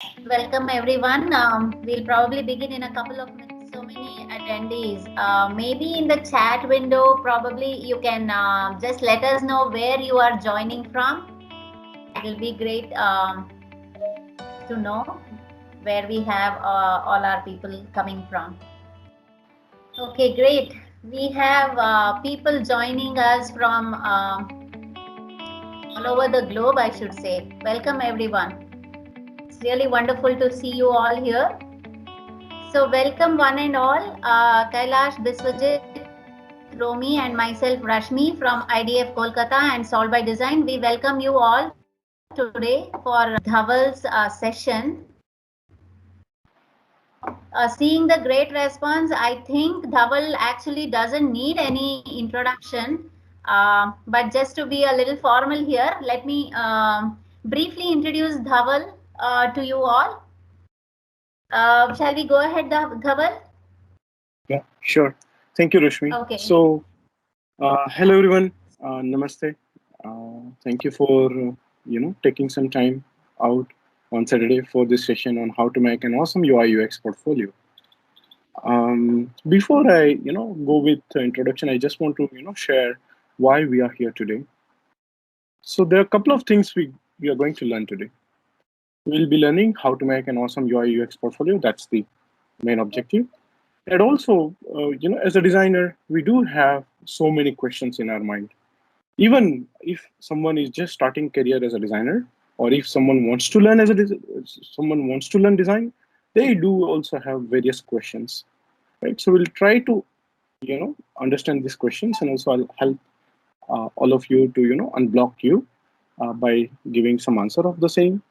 Welcome everyone. We'll probably begin in a couple of minutes. So many attendees. Maybe in the chat window, probably you can just let us know where you are joining from. It will be great to know where we have all our people coming from. Okay, great. We have people joining us from all over the globe, I should say. Welcome everyone. It's really wonderful to see you all here. So welcome one and all, Kailash, Biswajit, Romi and myself Rashmi from IDF Kolkata and Solve by Design. We welcome you all today for Dhaval's session. Seeing the great response, I think Dhaval actually doesn't need any introduction. But just to be a little formal here, let me briefly introduce Dhaval to you all. Shall we go ahead, Dhaval? Yeah, sure. Thank you, Rashmi. Okay. So, hello everyone. Namaste. Thank you for taking some time out on Saturday for this session on how to make an awesome UI UX portfolio. Before I go with the introduction, I just want to share why we are here today. So there are a couple of things we are going to learn today. We'll be learning how to make an awesome UI UX portfolio. That's the main objective. And also, as a designer, we do have so many questions in our mind. Even if someone is just starting career as a designer, or if someone wants to learn someone wants to learn design, they do also have various questions, right? So we'll try to, understand these questions, and also I'll help all of you to, unblock you by giving some answer of the same.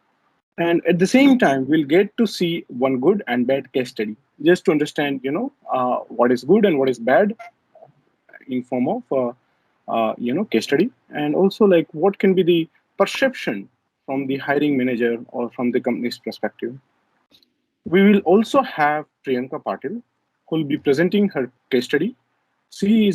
And at the same time, we'll get to see one good and bad case study, just to understand, what is good and what is bad in form of, case study, and also like what can be the perception from the hiring manager or from the company's perspective. We will also have Priyanka Patil, who will be presenting her case study. She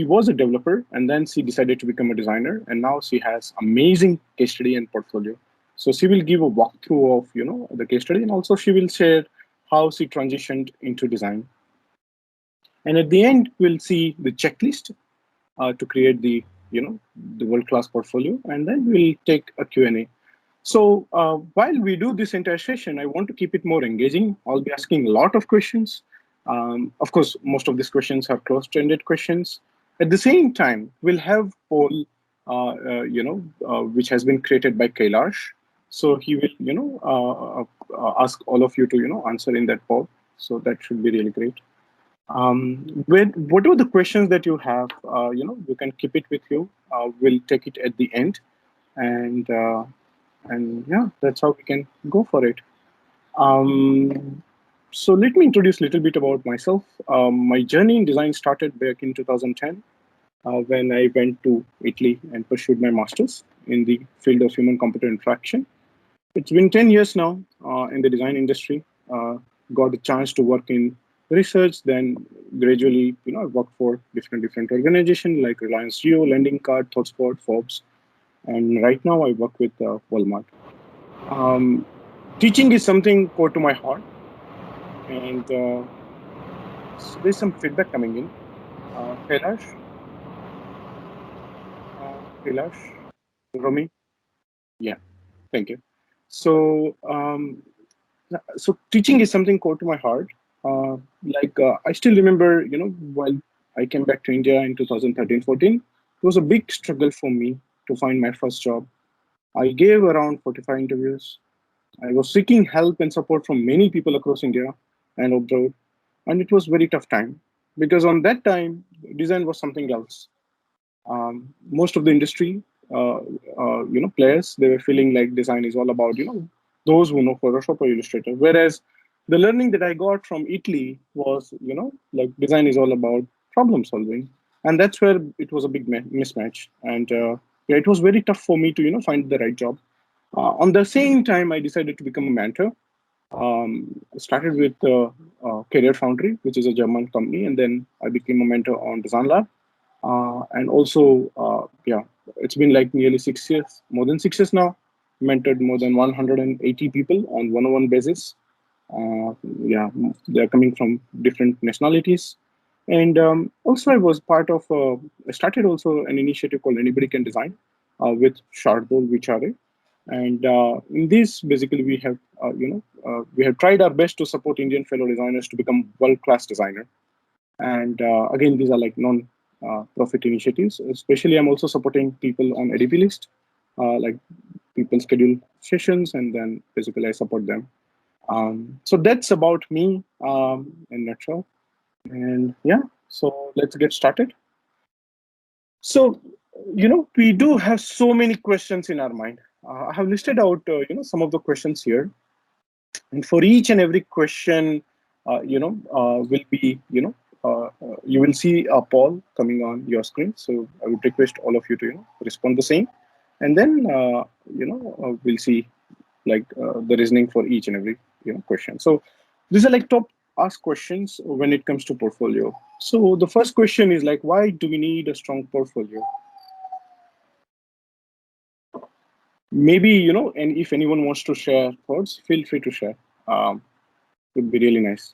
was a developer, and then she decided to become a designer, and now she has amazing case study and portfolio. So she will give a walkthrough of the case study, and also she will share how she transitioned into design. And at the end, we'll see the checklist to create the world-class portfolio, and then we'll take a Q&A. So while we do this entire session, I want to keep it more engaging. I'll be asking a lot of questions. Of course, most of these questions are closed-ended questions. At the same time, we'll have poll, which has been created by Kailash. So he will, ask all of you to, answer in that poll. So that should be really great. Whatever the questions that you have, you can keep it with you. We'll take it at the end, and yeah, that's how we can go for it. So let me introduce a little bit about myself. My journey in design started back in 2010 when I went to Italy and pursued my master's in the field of human-computer interaction. It's been 10 years now in the design industry. Got a chance to work in research, then gradually, I worked for different organizations like Reliance Jio, Lending Card, ThoughtSpot, Forbes, and right now I work with Walmart. Teaching is something core to my heart, and so there's some feedback coming in. Kailash, Kailash, Romi, yeah, thank you. So, so teaching is something core to my heart. I still remember, while I came back to India in 2013-14, it was a big struggle for me to find my first job. I gave around 45 interviews. I was seeking help and support from many people across India and abroad, and it was very tough time because on that time design was something else. Most of the industry, players, they were feeling like design is all about those who know Photoshop or Illustrator, whereas the learning that I got from Italy was like design is all about problem solving, and that's where it was a big mismatch, and yeah, it was very tough for me to find the right job. On the same time, I decided to become a mentor. Started with Career Foundry, which is a German company, and then I became a mentor on Design Lab. And also, yeah, it's been like nearly 6 years, more than 6 years now. mentored more than 180 people on one-on-one basis. Yeah, they're coming from different nationalities. And also, I was part of, I started also an initiative called Anybody Can Design with Shardul Vichare. And in this, basically, we have, we have tried our best to support Indian fellow designers to become world-class designer. And again, these are like non-profit initiatives. Especially, I'm also supporting people on ADP list, like people schedule sessions, and then basically I support them. So that's about me in a nutshell. And yeah, so let's get started. So, we do have so many questions in our mind. I have listed out, some of the questions here. And for each and every question, will be, you will see a poll coming on your screen. So I would request all of you to, respond the same. And then, we'll see like the reasoning for each and every question. So these are like top asked questions when it comes to portfolio. So the first question is like, why do we need a strong portfolio? Maybe, and if anyone wants to share thoughts, feel free to share. Would be really nice.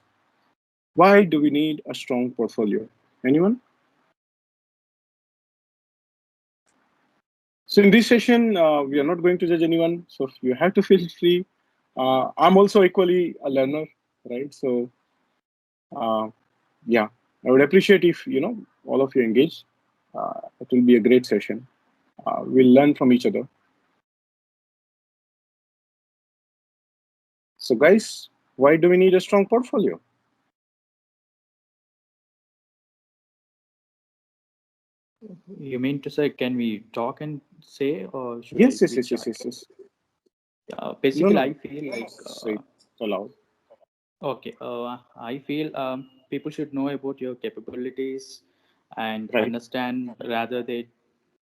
Why do we need a strong portfolio? Anyone? So in this session, we are not going to judge anyone. So you have to feel free. I'm also equally a learner, right? So yeah, I would appreciate if, all of you engage. It will be a great session. We'll learn from each other. So guys, why do we need a strong portfolio? You mean to say, can we talk and say, or should Yes, I yes, be yes, shy? yes, yes, yes. Basically, No. I feel like, Say it aloud. okay, I feel people should know about your capabilities and Right. understand, rather they,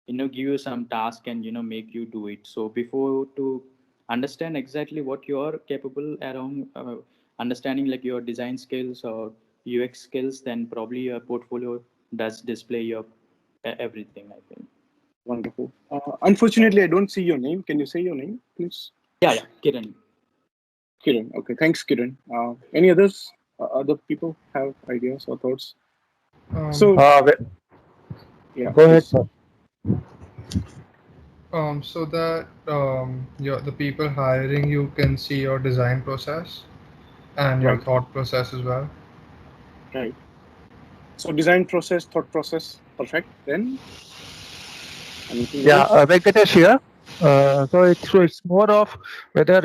give you some task and, make you do it. So before to understand exactly what you're capable around, understanding like your design skills or UX skills, then probably your portfolio does display your everything, I think. Wonderful. Unfortunately, I don't see your name. Can you say your name, please? Yeah, Kiran. Kiran. Okay, thanks, Kiran. Any others? Other people have ideas or thoughts? So yeah, Go ahead, please. sir. So that the people hiring you can see your design process and your Right, thought process as well. right. So design process, thought process, perfect. Then anything Yeah, else? Venkatesh here. So it's more of whether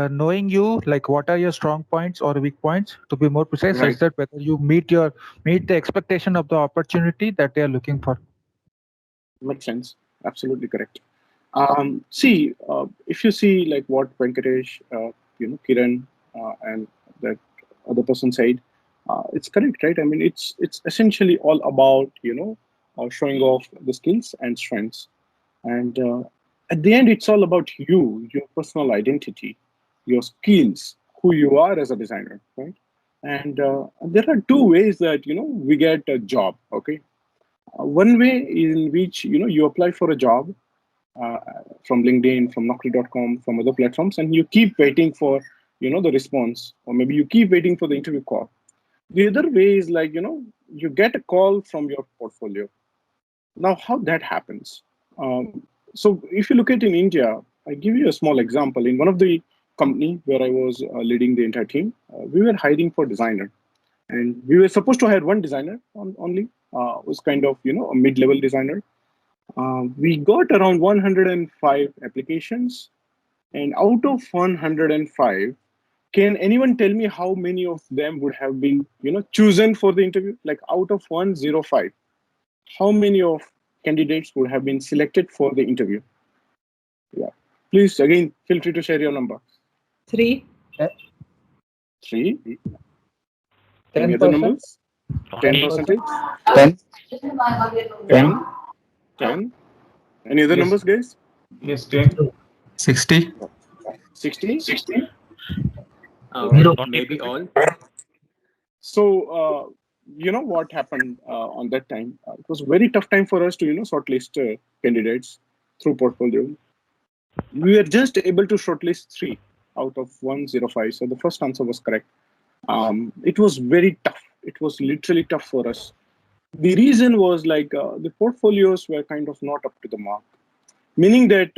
knowing you, like what are your strong points or weak points, to be more precise, Right, such that whether you meet the expectation of the opportunity that they are looking for. makes sense. Absolutely correct. See, if you see like what Venkatesh, Kiran, and that other person said, it's correct, right? I mean, it's essentially all about showing off the skills and strengths, and at the end, it's all about you, your personal identity, your skills, who you are as a designer, right? And there are two ways that we get a job. Okay, one way in which you apply for a job uh, from LinkedIn, from Naukri.com, from other platforms, and you keep waiting for the response, or maybe you keep waiting for the interview call. The other way is like you get a call from your portfolio. Now, how that happens? So, if you look at in India, I give you a small example. In one of the company where I was leading the entire team, we were hiring for designer, and we were supposed to hire one designer only. Was kind of a mid-level designer. We got around 105 applications, and out of 105, can anyone tell me how many of them would have been, chosen for the interview? Like out of 105, how many of candidates would have been selected for the interview? Yeah. Please, again, feel free to share your number. 3. 3. Any other 10%. numbers? 10%? 10. 10? 10? Any other Yes. numbers, guys? Yes, 10. 60. 60? Maybe all. So, what happened on that time? It was a very tough time for us to, shortlist candidates through portfolio. We were just able to shortlist 3 out of 105. So the first answer was correct. It was very tough. It was literally tough for us. The reason was like the portfolios were kind of not up to the mark, meaning that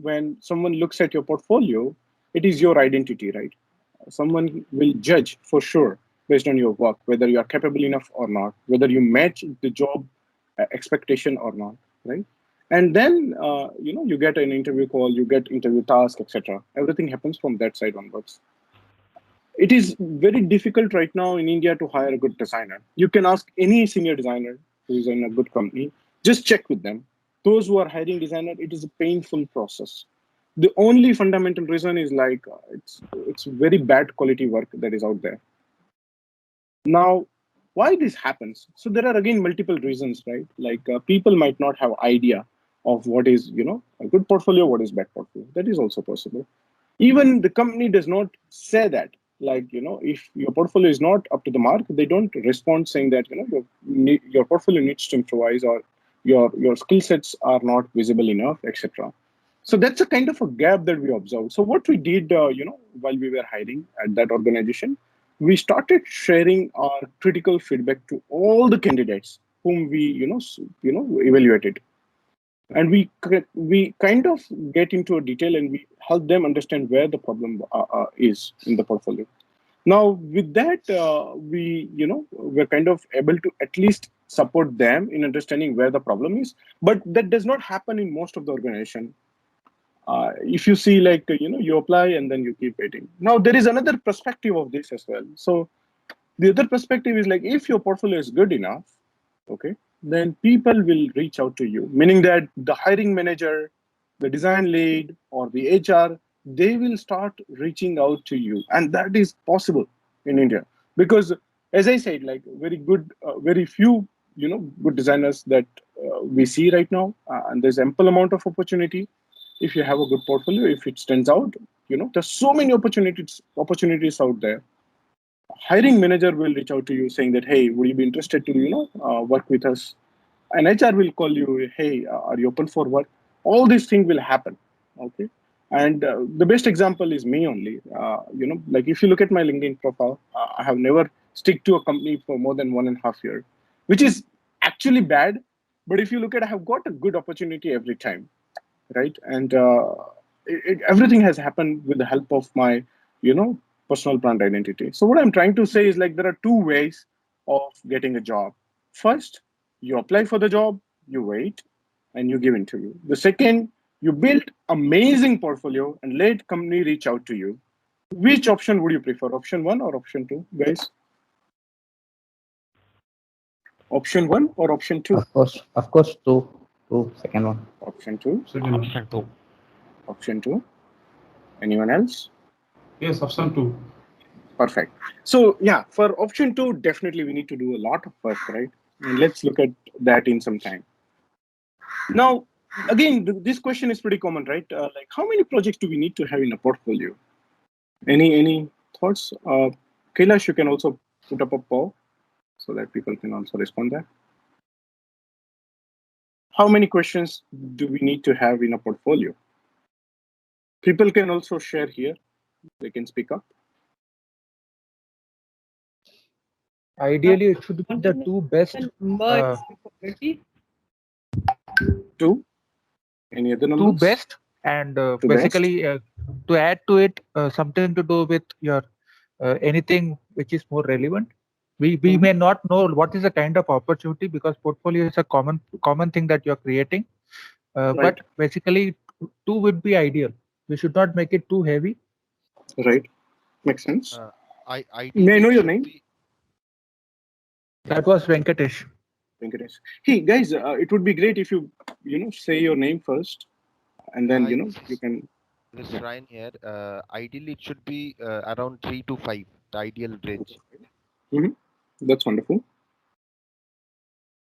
when someone looks at your portfolio, it is your identity, right? Someone will judge for sure based on your work whether you are capable enough or not, whether you match the job expectation or not, right? And then you get an interview call, you get interview task, etc. Everything happens from that side onwards. It is very difficult right now in India to hire a good designer. You can ask any senior designer who is in a good company, just check with them. Those who are hiring designer, it is a painful process. The only fundamental reason is like it's very bad quality work that is out there. Now, why this happens? So there are again multiple reasons, right? Like people might not have idea of what is a good portfolio, what is bad portfolio. That is also possible. Even the company does not say that. Like if your portfolio is not up to the mark, they don't respond saying that your portfolio needs to improvise, or your skill sets are not visible enough, etc. So that's a kind of a gap that we observed. So what we did, while we were hiring at that organization, we started sharing our critical feedback to all the candidates whom we, evaluated, and we kind of get into a detail and we help them understand where the problem is in the portfolio. Now, with that, we're kind of able to at least support them in understanding where the problem is. But that does not happen in most of the organization. If you see, like, you apply and then you keep waiting. Now, there is another perspective of this as well. So the other perspective is like, if your portfolio is good enough, okay, then people will reach out to you, meaning that the hiring manager, the design lead, or the HR, they will start reaching out to you. And that is possible in India because, as I said, like very few, good designers that we see right now, and there's ample amount of opportunity. If you have a good portfolio, if it stands out, there's so many opportunities out there. Hiring manager will reach out to you saying that, hey, would you be interested to work with us? And HR will call you, hey, are you open for work? All these things will happen. Okay. And the best example is me only. Like if you look at my LinkedIn profile, I have never stick to a company for more than 1.5 years, which is actually bad. But if you look at, I have got a good opportunity every time, right? And everything has happened with the help of my, personal brand identity. So what I'm trying to say is like there are two ways of getting a job. First, you apply for the job, you wait, and you give interview. The second, you build amazing portfolio and let company reach out to you. Which option would you prefer? Option 1 or option 2, guys? Option 1 or option 2? Of course, two. Second one. Option 2. Option 2. Option 2. Anyone else? Yes, option 2. Perfect. So yeah, for option 2, definitely we need to do a lot of work, right? And let's look at that in some time. Now, again, this question is pretty common, right? Like, how many projects do we need to have in a portfolio? Any thoughts? Kailash, you can also put up a poll so that people can also respond there. How many questions do we need to have in a portfolio? People can also share here. They can speak up. Ideally, it should be the two best. Two? Any other numbers? Two best, and basically to add to it something to do with your anything which is more relevant. We may not know what is the kind of opportunity because portfolio is a common thing that you're creating. Right. But basically, two would be ideal. We should not make it too heavy. Right. Makes sense. May I know your name? That was Venkatesh. Venkatesh. Hey guys, it would be great if you say your name first, and then you can. This is Ryan here. Ideally, it should be around 3 to 5, the ideal range. That's wonderful.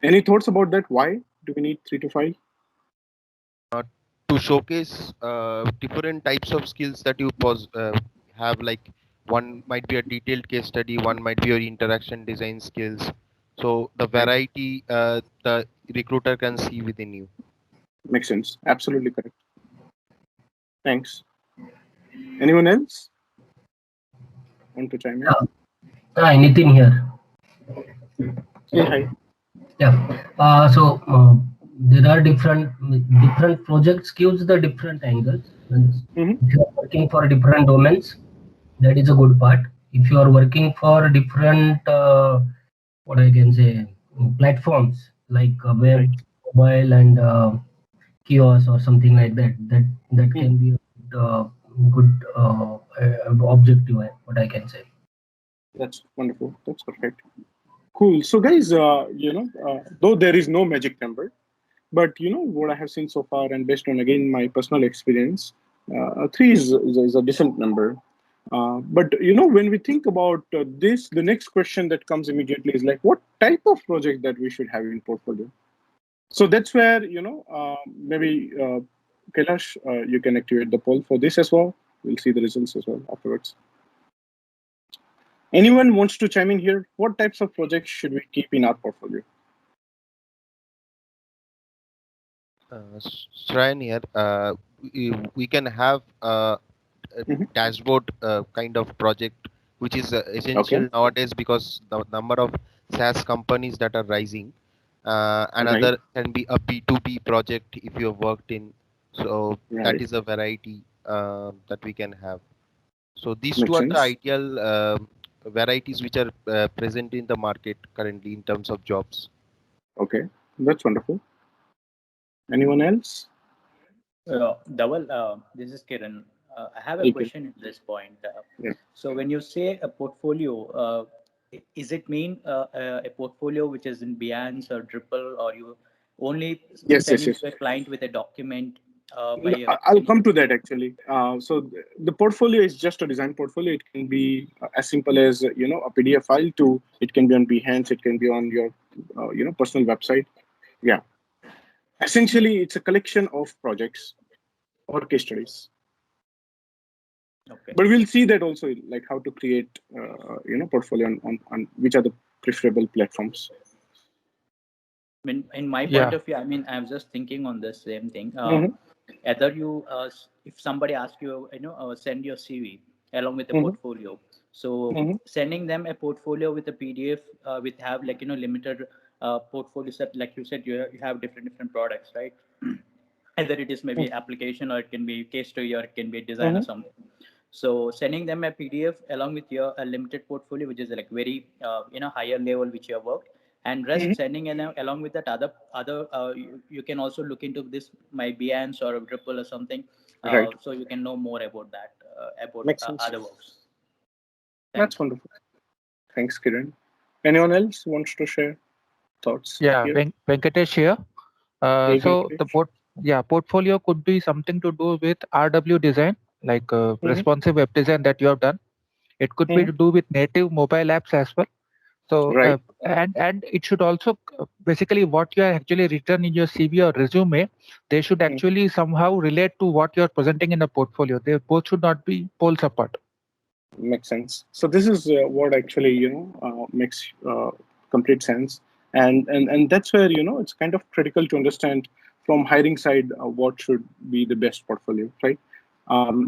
Any thoughts about that? Why do we need 3 to 5? To showcase different types of skills that you have, like one might be a detailed case study, one might be your interaction design skills. So the variety the recruiter can see within you. Makes sense. Absolutely correct. Thanks. Anyone else want to chime in? Hi, Nitin here. Hey, hi. Yeah. There are different projects gives the different angles. Mhm. If you are working for different domains, that is a good part. If you are working for different what I can say platforms like web, Right. mobile, and kiosk or something like that, that can be a good objective. What I can say. That's wonderful. That's perfect. Cool. So, guys, though there is no magic number, but what I have seen so far, and based on again my personal experience, three is a decent number. But when we think about this, the next question that comes immediately is like, what type of project that we should have in portfolio? So that's where maybe Kailash, you can activate the poll for this as well. We'll see the results as well afterwards. Anyone wants to chime in here? What types of projects should we keep in our portfolio? Shrayan here. We can have a dashboard kind of project, which is essential nowadays because the number of SaaS companies that are rising. Another can be a B2B project if you have worked in. So that is a variety that we can have. So these two are the ideal varieties which are present in the market currently in terms of jobs. Okay, that's wonderful. Anyone else? Dhaval, this is Kiran. I have a question at this point. So when you say a portfolio, is it mean a portfolio which is in Behance or Drupal, or you only send it to a client with a document? I'll come to that actually. So the portfolio is just a design portfolio. It can be as simple as a PDF file to it can be on Behance. It can be on your personal website. Yeah. Essentially, it's a collection of projects or case studies. Okay. But we'll see that also, like how to create, portfolio on which are the preferable platforms. In my point of view, I mean, I'm just thinking on the same thing. Either you, if somebody asks you, send your CV along with a portfolio. So sending them a portfolio with a PDF with have limited portfolio set, like you said, you have different products, right? Either it is maybe application, or it can be case study, or it can be design or something. So sending them a PDF along with your limited portfolio, which is like very higher level which you have worked, and rest sending along with that other you can also look into this my Behance or Drupal or something, so you can know more about that about other works. That's wonderful. Thanks, Kiran. Anyone else wants to share thoughts? Yeah, Venkatesh here. So the portfolio could be something to do with RW design, like responsive web design that you have done. It could be to do with native mobile apps as well. So and it should also basically what you are actually written in your CV or resume, they should actually somehow relate to what you are presenting in a portfolio. They both should not be poles apart. Makes sense. So this is what actually makes complete sense, and that's where it's kind of critical to understand from hiring side what should be the best portfolio, right?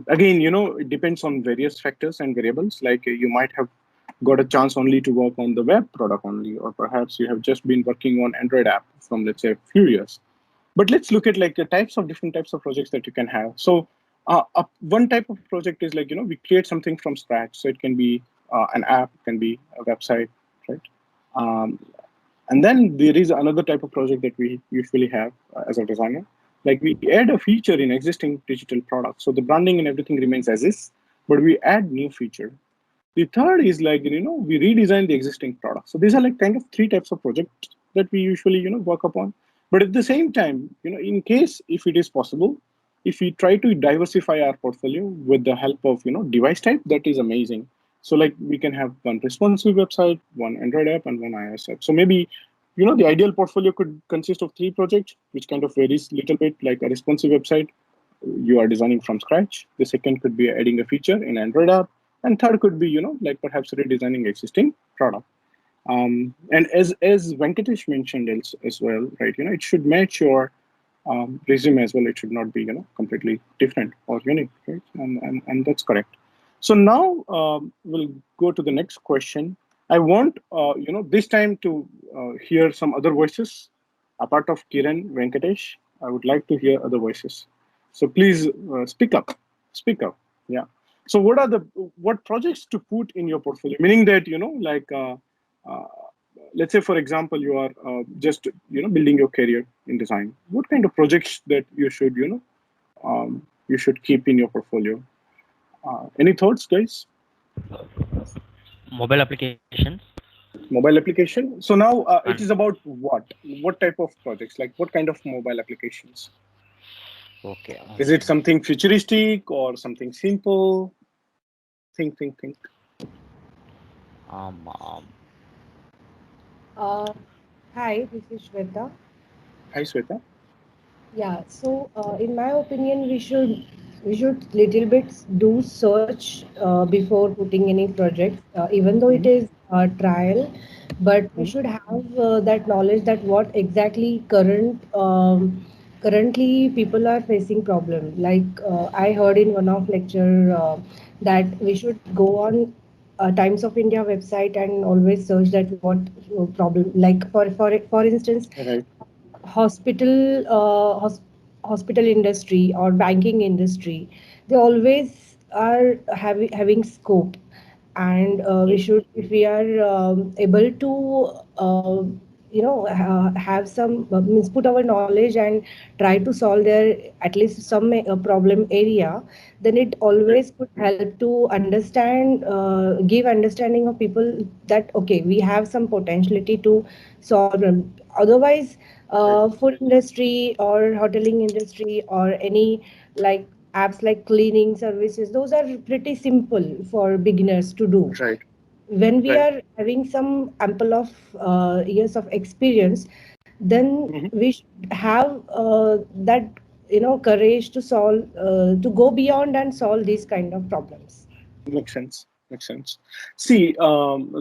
Again, it depends on various factors and variables. Like you might have got a chance only to work on the web product only, or perhaps you have just been working on Android app from, let's say, a few years. But let's look at like the different types of projects that you can have. So one type of project is like, we create something from scratch. So it can be an app, it can be a website, right? And then there is another type of project that we usually have as a designer. Like we add a feature in existing digital products. So the branding and everything remains as is, but we add new feature. The third is like, we redesign the existing product. So these are like kind of three types of projects that we usually, work upon. But at the same time, in case if it is possible, if we try to diversify our portfolio with the help of, device type, that is amazing. So like we can have one responsive website, one Android app, and one iOS app. So maybe, the ideal portfolio could consist of 3 projects, which kind of varies a little bit. Like a responsive website, you are designing from scratch. The second could be adding a feature in Android app. And third could be, like perhaps redesigning existing product. And as Venkatesh mentioned as well, right, it should match your resume as well. It should not be, completely different or unique, right? And that's correct. So now we'll go to the next question. I want, this time to hear some other voices apart of Kiran, Venkatesh. I would like to hear other voices. So please speak up. Speak up. Yeah. So what projects to put in your portfolio? Meaning that, let's say, for example, you are just, building your career in design. What kind of projects that you should, you should keep in your portfolio? Any thoughts, guys? Mobile applications. Mobile application. So now it is about what? What type of projects? Like what kind of mobile applications? Okay. Is it something futuristic or something simple? Think. Hi, this is Shweta. Hi, Shweta. Yeah, so in my opinion, we should little bit do search before putting any project, even though it is trial, but we should have that knowledge that what exactly currently people are facing problem. Like I heard in one of lecture that we should go on Times of India website and always search that what problem. Like for instance, Right. Hospital industry or banking industry, they always are having scope, and we should, if we are able to have some means put our knowledge and try to solve their at least some problem area, then it always could help to understand, give understanding of people that okay, we have some potentiality to solve them. Otherwise food industry or hoteling industry or any like apps like cleaning services, those are pretty simple for beginners to do. Right. When we are having some ample of years of experience, then we should have that courage to solve, to go beyond and solve these kind of problems. Makes sense. See,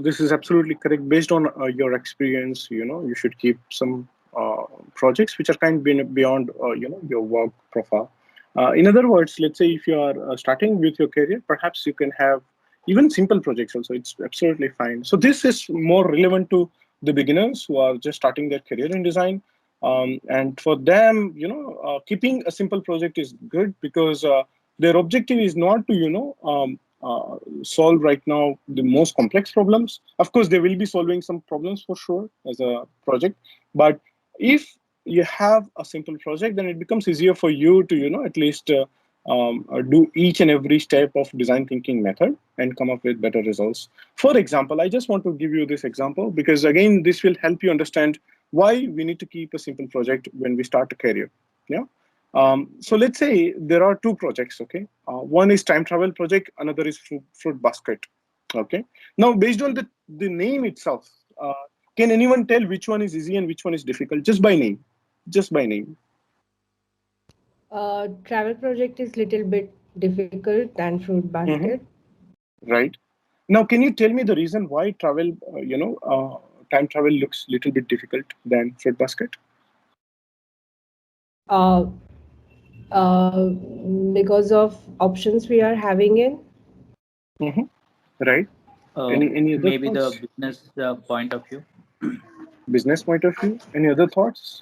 this is absolutely correct. Based on your experience, you should keep some projects which are kind of beyond, your work profile. In other words, let's say if you are starting with your career, perhaps you can have even simple projects also. It's absolutely fine. So this is more relevant to the beginners who are just starting their career in design. And for them, keeping a simple project is good because their objective is not to, solve right now the most complex problems. Of course, they will be solving some problems for sure as a project. But if you have a simple project, then it becomes easier for you to, at least do each and every step of design thinking method and come up with better results. For example, I just want to give you this example because again, this will help you understand why we need to keep a simple project when we start a career. Yeah. So let's say there are two projects. Okay. One is time travel project. Another is fruit basket. Okay. Now, based on the name itself, can anyone tell which one is easy and which one is difficult just by name? Just by name. Travel project is little bit difficult than fruit basket. Right. Now, can you tell me the reason why travel, time travel looks little bit difficult than fruit basket? Because of options we are having in. Right. Any other maybe thoughts? The business point of view. Business point of view. Any other thoughts?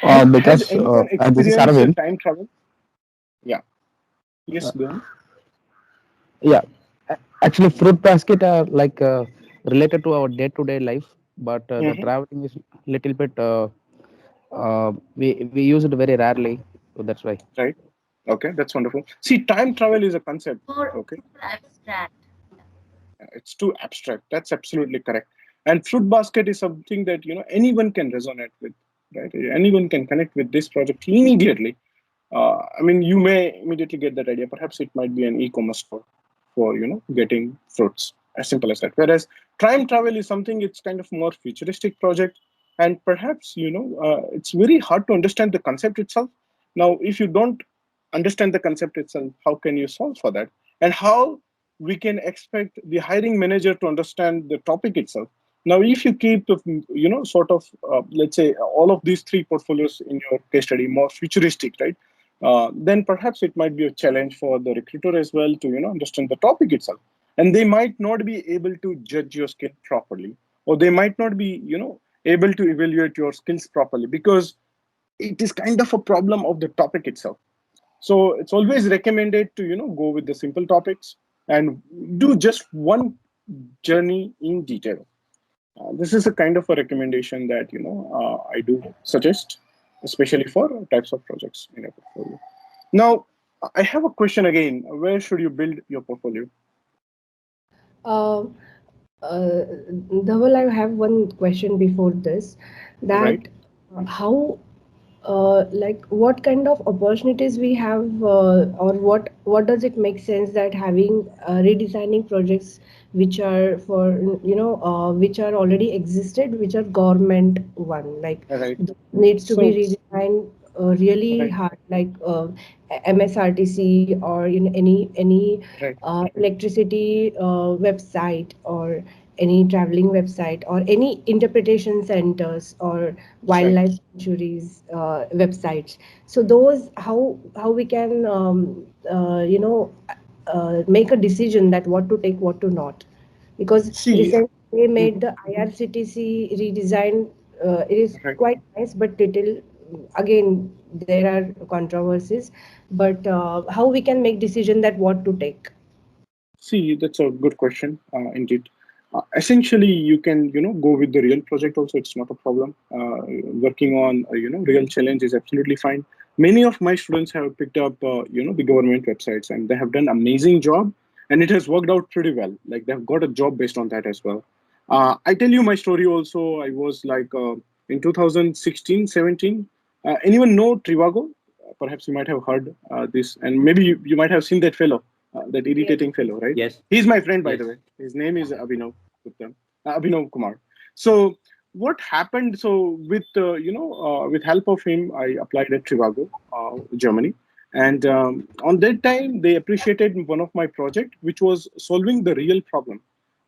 Because Has anyone this is experienced Arvind. time travel? Yeah. Yes, go on. Yeah, actually, fruit basket are like related to our day-to-day life, but the traveling is little bit. We use it very rarely, so that's why. Right. Okay, that's wonderful. See, time travel is a concept. Okay. Abstract. It's too abstract. That's absolutely correct. And fruit basket is something that anyone can resonate with. Right. Anyone can connect with this project immediately. I mean, you may immediately get that idea. Perhaps it might be an e-commerce store for getting fruits, as simple as that. Whereas time travel is something, it's kind of more futuristic project, and perhaps it's very hard to understand the concept itself. Now, if you don't understand the concept itself, how can you solve for that? And how we can expect the hiring manager to understand the topic itself? Now, if you keep, sort of, let's say, all of these three portfolios in your case study more futuristic, right? Then perhaps it might be a challenge for the recruiter as well to, understand the topic itself. And they might not be able to judge your skill properly, or they might not be, able to evaluate your skills properly because it is kind of a problem of the topic itself. So it's always recommended to, go with the simple topics and do just one journey in detail. This is a kind of a recommendation that I do suggest, especially for types of projects in a portfolio. Now, I have a question again. Where should you build your portfolio? Dhaval, I have one question before this. That Right. How, like, what kind of opportunities we have, or what does it make sense that having redesigning projects which are for which are already existed, which are government one, like Right. needs to be So, redesigned really right. hard, like MSRTC or any Right. electricity website, or any traveling website, or any interpretation centers or wildlife sanctuaries websites. So those, how we can make a decision that what to take, what to not, because See, recently they made the IRCTC redesign. It is right. quite nice, but little, again, there are controversies. But how we can make decision that what to take? See, that's a good question, indeed. Essentially, you can, go with the real project also. It's not a problem. Working on, real challenge is absolutely fine. Many of my students have picked up, the government websites, and they have done amazing job, and it has worked out pretty well. Like they've got a job based on that as well. I tell you my story also. I was like in 2016, 17. Anyone know Trivago? Perhaps you might have heard this, and maybe you might have seen that fellow, that irritating fellow, right? Yes. He's my friend, by Yes. the way. His name is Abhinav Gupta, Abhinav Kumar. So what happened? So with help of him, I applied at Trivago, Germany, and on that time they appreciated one of my project, which was solving the real problem.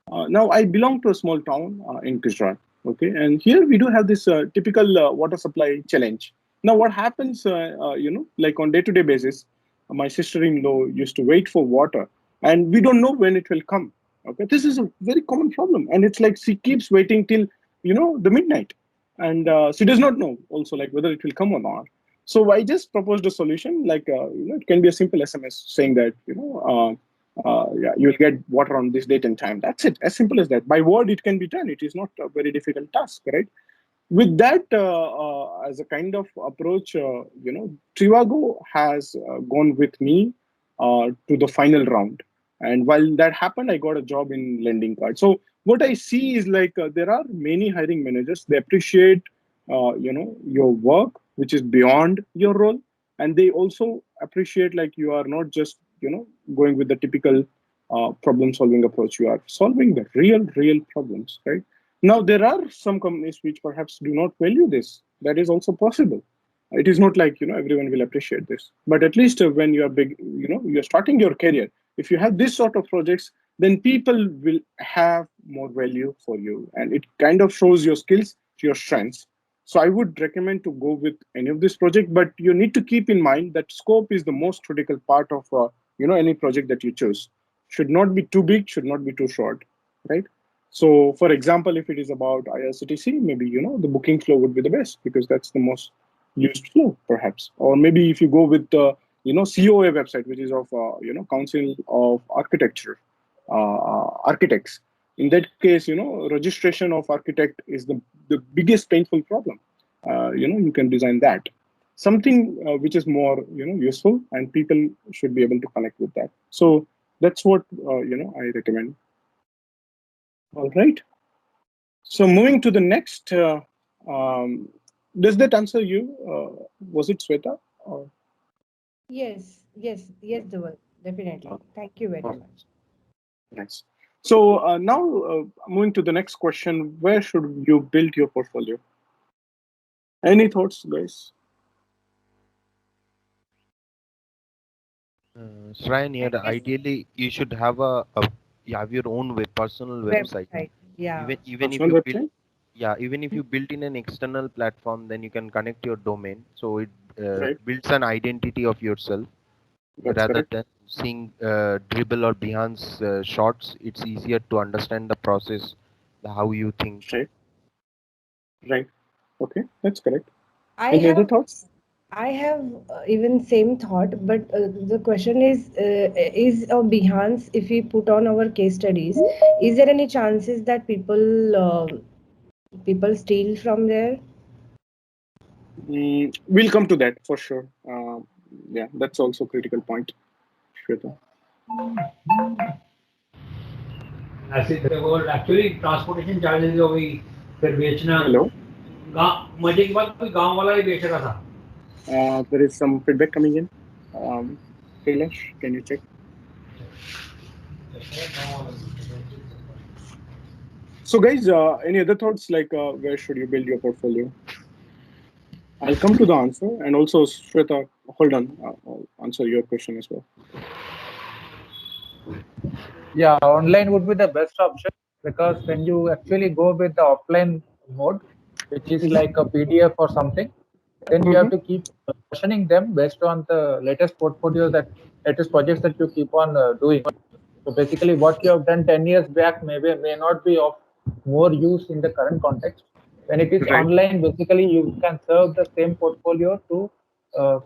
Now I belong to a small town in Gujarat, okay, and here we do have this typical water supply challenge. Now what happens, like on day-to-day basis, my sister-in-law used to wait for water, and we don't know when it will come. Okay, this is a very common problem, and it's like she keeps waiting till the midnight, and she does not know also like whether it will come or not. So I just proposed a solution, like it can be a simple SMS saying that yeah, you'll get water on this date and time. That's it, as simple as that. By word, it can be done. It is not a very difficult task, right? With that as a kind of approach, Trivago has gone with me to the final round. And while that happened, I got a job in lending card. So what I see is like there are many hiring managers. They appreciate your work, which is beyond your role, and they also appreciate like you are not just going with the typical problem solving approach. You are solving the real problems, right? Now, there are some companies which perhaps do not value this. That is also possible. It is not like everyone will appreciate this, but at least when you are big, you're starting your career. If you have this sort of projects, then people will have more value for you, and it kind of shows your skills, your strengths. So I would recommend to go with any of this project, but you need to keep in mind that scope is the most critical part of any project that you choose. Should not be too big, should not be too short, right? So, for example, if it is about IRCTC, maybe the booking flow would be the best because that's the most used flow, perhaps. Or maybe if you go with the COA website, which is of Council of Architecture Architects. In that case, registration of architect is the biggest painful problem. You can design that something which is more useful, and people should be able to connect with that. So that's what I recommend. All right. So moving to the next, does that answer you? Was it Sweta? Or? Yes, Dhaval, definitely. Thank you very much. Nice. So now moving to the next question, where should you build your portfolio? Any thoughts, guys? Shrine here, ideally you should have you have your own personal website. Yeah. Even if Personal you website? even if you built in an external platform, then you can connect your domain, so it Right. builds an identity of yourself. That's Rather correct. than seeing Dribble or Behance shorts, it's easier to understand the process, how you think. Right. Right. Okay, that's correct. I Any other have thoughts? I have even same thought, but the question is Behance, if we put on our case studies, is there any chances that people steal from there? We'll come to that for sure. Yeah, that's also a critical point, Shweta. ऐसे देखो actually transportation charges हो गई, फिर बेचना Hello. मजे की बात कोई गांव वाला ही बेच रहा था. There is some feedback coming in. Kailash, can you check? So guys, any other thoughts, like where should you build your portfolio? I'll come to the answer, and also Shweta, hold on, I'll answer your question as well. Yeah, online would be the best option, because when you actually go with the offline mode, which is like a PDF or something, then you have to keep versioning them based on the latest latest projects that you keep on doing. So basically, what you have done 10 years back may not be of more use in the current context. When it is Right. online, basically you can serve the same portfolio to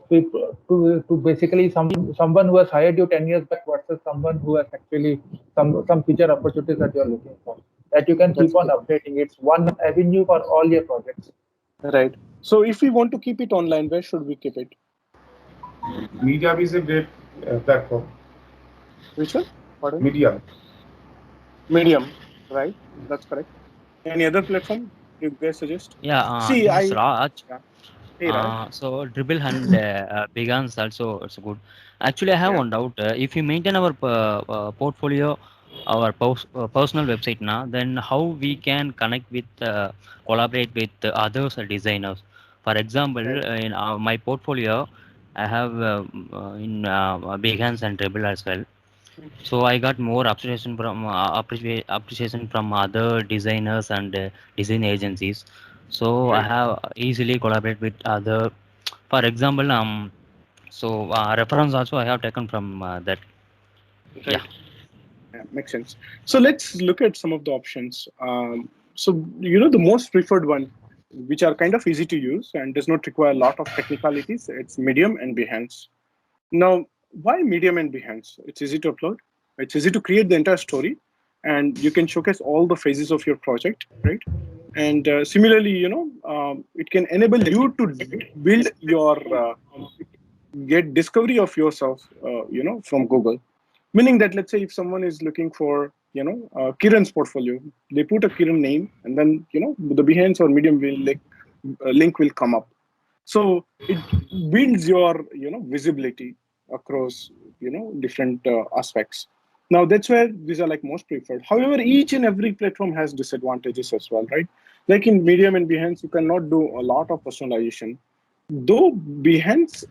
people, to basically someone who has hired you 10 years back versus someone who has actually some future opportunities that you are looking for, that you can keep on updating. It's one avenue for all your projects. Right. So if we want to keep it online, where should we keep it? Medium is a great platform. Which one? Pardon? Medium. Medium. Right. That's correct. Any other platform you guys suggest? Yeah, See, this is Raj. Yeah. Hey, Raj. So Dribble and Behance also it's good. Actually, I have Yeah. one doubt. If we maintain our portfolio, our personal website now, then how we can connect with, collaborate with others designers? For example, in my portfolio, I have in Behance and Dribble as well. So I got more appreciation from other designers and design agencies. So I have easily collaborate with other. For example, reference also I have taken from that. Right. Yeah, makes sense. So let's look at some of the options. So the most preferred one, which are kind of easy to use and does not require a lot of technicalities, it's Medium and Behance. Now, why Medium and Behance? It's easy to upload. It's easy to create the entire story, and you can showcase all the phases of your project, right? And similarly, it can enable you to build your get discovery of yourself, from Google. Meaning that, let's say if someone is looking for, Kiran's portfolio, they put a Kiran name, and then, the Behance or Medium link will come up. So it builds your, visibility across, different aspects. Now that's where these are like most preferred. However, each and every platform has disadvantages as well, right? Like in Medium and Behance, you cannot do a lot of personalization. Though Behance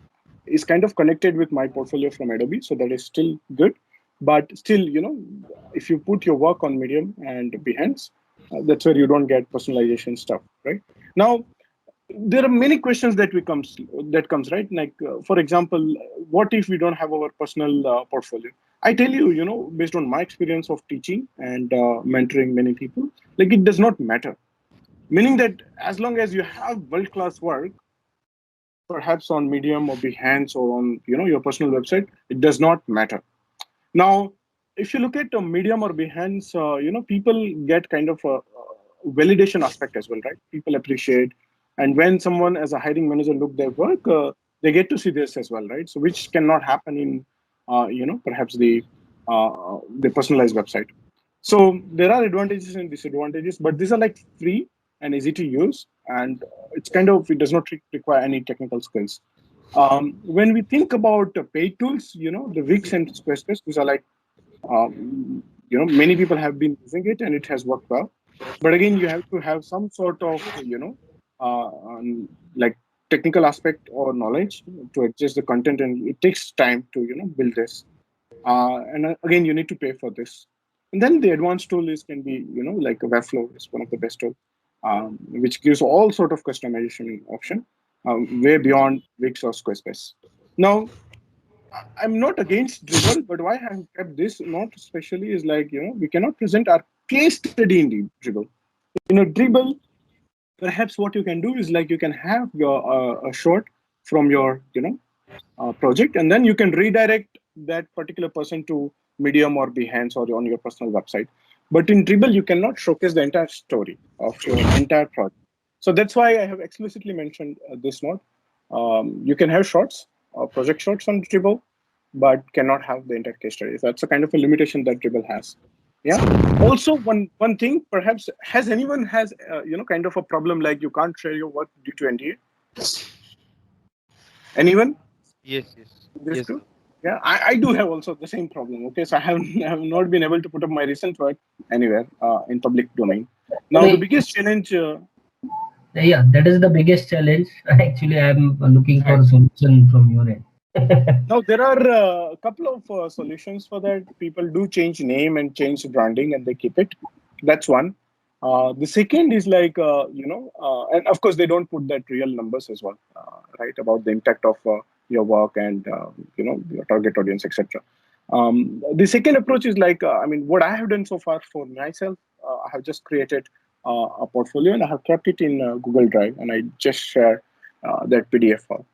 is kind of connected with my portfolio from Adobe, so that is still good. But still, if you put your work on Medium and Behance, that's where you don't get personalization stuff, right? Now, there are many questions that comes, right? Like, for example, what if we don't have our personal portfolio? I tell you, based on my experience of teaching and mentoring many people, like it does not matter. Meaning that as long as you have world-class work, perhaps on Medium or Behance or on your personal website, it does not matter. Now, if you look at Medium or Behance, people get kind of a validation aspect as well, right? People appreciate, and when someone as a hiring manager look their work, they get to see this as well, right? So which cannot happen in perhaps the personalized website. So there are advantages and disadvantages, but these are like free and easy to use, and it does not require any technical skills. When we think about paid tools, the Wix and Squarespace, these are like, many people have been using it and it has worked well. But again, you have to have some sort of, like technical aspect or knowledge to adjust the content, and it takes time to, build this. And again, you need to pay for this. And then the advanced tool can be, like Webflow is one of the best tools, which gives all sort of customization option, way beyond Wix or Squarespace. Now, I'm not against Dribbble, but why I have kept this not especially is like, we cannot present our case study in Dribbble. In a Dribbble, perhaps what you can do is like you can have your a short from your project, and then you can redirect that particular person to Medium or Behance or on your personal website. But in Dribbble, you cannot showcase the entire story of your entire project. So that's why I have explicitly mentioned this note. You can have shorts, project shorts on Dribbble, but cannot have the entire case study. That's a kind of a limitation that Dribbble has. Yeah. Also, one thing, perhaps, has anyone has kind of a problem like you can't share your work due to NDA? Anyone? Yes. This too? Yeah, I do have also the same problem. Okay, so I have not been able to put up my recent work anywhere in public domain. Now the biggest challenge. Yeah, that is the biggest challenge. Actually, I am looking for a solution from your end. Now there are a couple of solutions for that. People do change name and change branding, and they keep it. That's one. The second is like and of course they don't put that real numbers as well, right, about the impact of your work and your target audience, etc. The second approach is like what I have done so far for myself. I have just created a portfolio and I have kept it in Google Drive, and I just share that PDF file.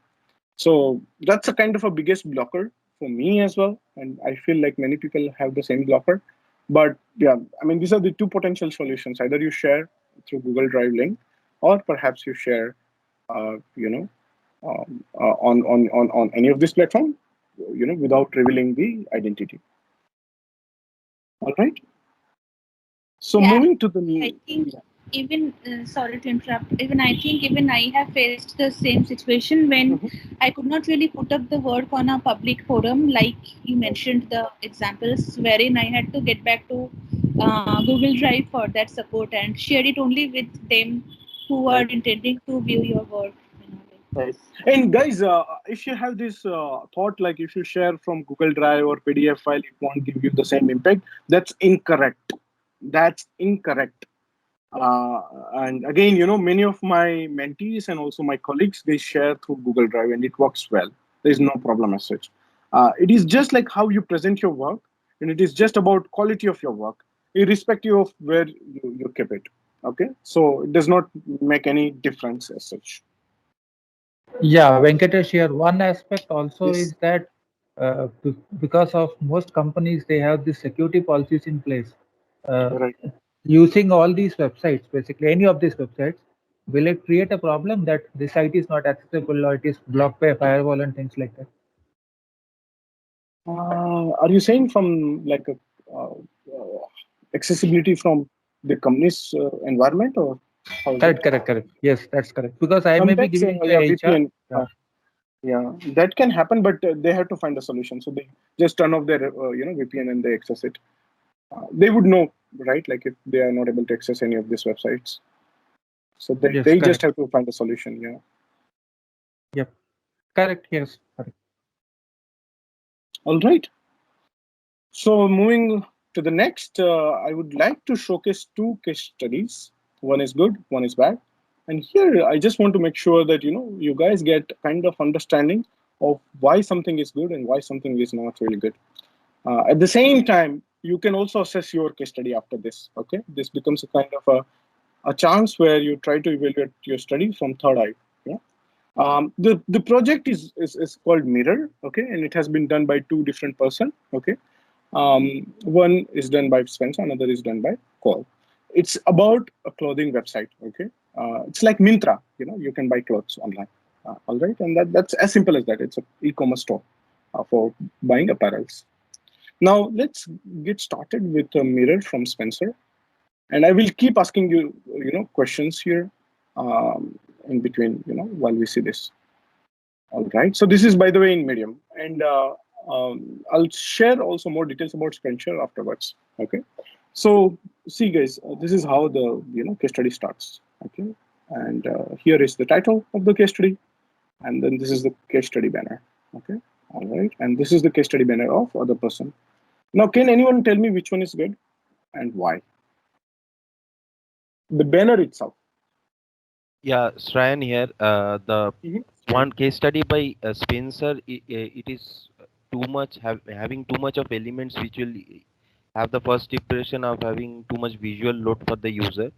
So that's a kind of a biggest blocker for me as well, and I feel like many people have the same blocker. But yeah, these are the two potential solutions. Either you share through Google Drive link, or perhaps you share, on any of this platform, without revealing the identity. All right. So moving to the. I think even sorry to interrupt. Even I think even I have faced the same situation when I could not really put up the work on a public forum, like you mentioned the examples, wherein I had to get back to Google Drive for that support and share it only with them who are intending to view your work. Right. And guys, if you have this thought, like if you share from Google Drive or PDF file, it won't give you the same impact. That's incorrect. That's incorrect. And again, many of my mentees and also my colleagues, they share through Google Drive and it works well. There's no problem as such. It is just like how you present your work, and it is just about quality of your work, irrespective of where you keep it. Okay, so it does not make any difference as such. Yeah, Venkatesh here. One aspect also is that because of most companies, they have the security policies in place. Right. Using all these websites, basically any of these websites, will it create a problem that the site is not accessible or it is blocked by a firewall and things like that? Are you saying from like accessibility from the company's environment, or? Correct. Yes, that's correct. Because I may be giving you a VPN. Yeah, that can happen, but they have to find a solution. So they just turn off their VPN and they access it. They would know, right? Like if they are not able to access any of these websites, so they just have to find a solution. Yeah. Yep. Correct. Yes. Correct. All right. So moving to the next, I would like to showcase two case studies. One is good, one is bad. And here, I just want to make sure that, you guys get kind of understanding of why something is good and why something is not really good. At the same time, you can also assess your case study after this. Okay, this becomes a kind of a chance where you try to evaluate your study from third eye. Yeah. The project is called Mirror. Okay, and it has been done by two different persons. Okay, one is done by Spencer, another is done by Cole. It's about a clothing website. Okay, it's like Myntra. You can buy clothes online. All right, and that's as simple as that. It's an e-commerce store for buying apparels. Now let's get started with a Mirror from Spencer, and I will keep asking you, questions here in between, while we see this. All right. So this is, by the way, in Medium, and I'll share also more details about Spencer afterwards. Okay. So see, guys, this is how the case study starts. Okay, and here is the title of the case study, and then this is the case study banner. Okay, all right, and this is the case study banner of other person. Now, can anyone tell me which one is good? and why? The banner itself. Yeah, Shrayan here. The one case study by Spencer, it is too much having too much of elements which will have the first impression of having too much visual load for the user,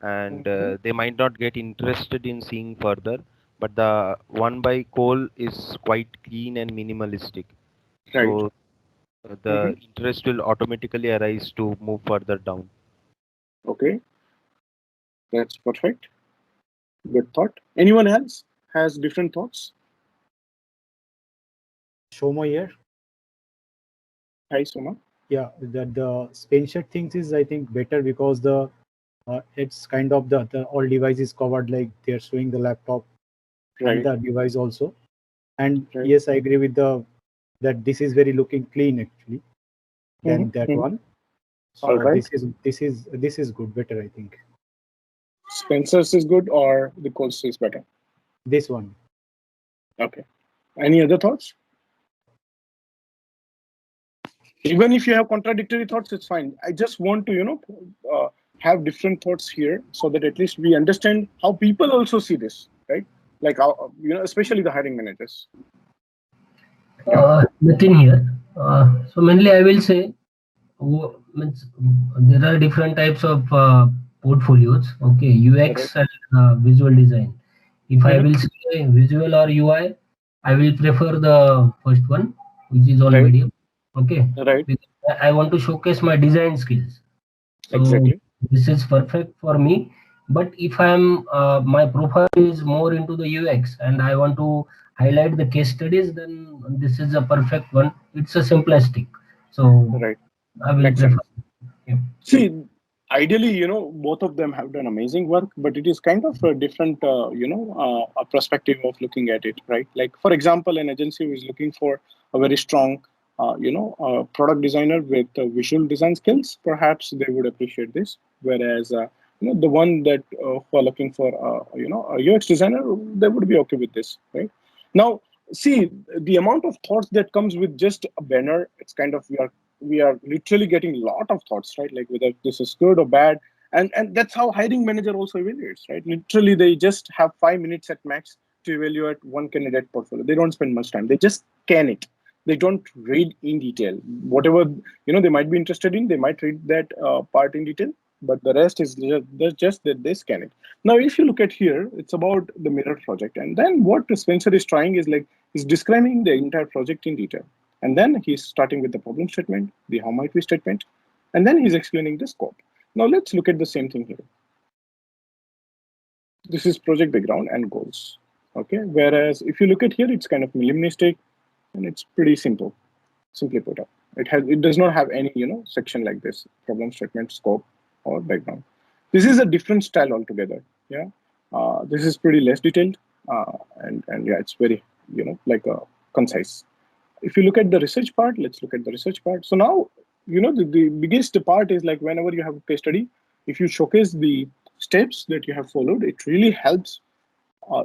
and they might not get interested in seeing further. But the one by Cole is quite clean and minimalistic, so the interest will automatically arise to move further down. Okay, that's perfect. Good thought. Anyone else has different thoughts? Shoma here. Hi, Soma. Yeah, the Spencer things is I think better because the it's kind of the all devices covered, like they're showing the laptop and the device also. And yes, I agree with that this is very looking clean actually than that one. So this is good, better I think. Spencer's is good or the Cole's is better? This one. Okay. Any other thoughts? Even if you have contradictory thoughts, it's fine. I just want to, have different thoughts here so that at least we understand how people also see this, right? Like, especially the hiring managers. Nitin here. So mainly I will say there are different types of portfolios. Okay, UX and visual design. If I will say visual or UI, I will prefer the first one, which is on video. Okay, because I want to showcase my design skills. So this is perfect for me. But if I'm my profile is more into the UX and I want to highlight the case studies, then this is a perfect one. It's a simplistic. So I will prefer. See, ideally, both of them have done amazing work, but it is kind of a different, a perspective of looking at it, right? Like, for example, an agency who is looking for a very strong, product designer with visual design skills, perhaps they would appreciate this. Whereas, the one that who are looking for, a UX designer, they would be okay with this, right? Now, see, the amount of thoughts that comes with just a banner, it's kind of, we are literally getting a lot of thoughts, right? Like whether this is good or bad. And that's how hiring manager also evaluates, right? Literally, they just have 5 minutes at max to evaluate one candidate portfolio. They don't spend much time. They just scan it. They don't read in detail. Whatever, they might be interested in, they might read that part in detail, but the rest is just that they scan it. Now, if you look at here, it's about the mirror project. And then what Spencer is trying is he's describing the entire project in detail. And then he's starting with the problem statement, the how might we statement, and then he's explaining the scope. Now let's look at the same thing here. This is project background and goals. Okay, whereas if you look at here, it's kind of minimalistic and it's pretty simple, simply put up. It does not have any section like this: problem statement, scope, or background. This is a different style altogether. Yeah, this is pretty less detailed, and yeah, it's very concise. If you look at the research part, let's look at the research part. So now, the biggest part is like whenever you have a case study, if you showcase the steps that you have followed, it really helps,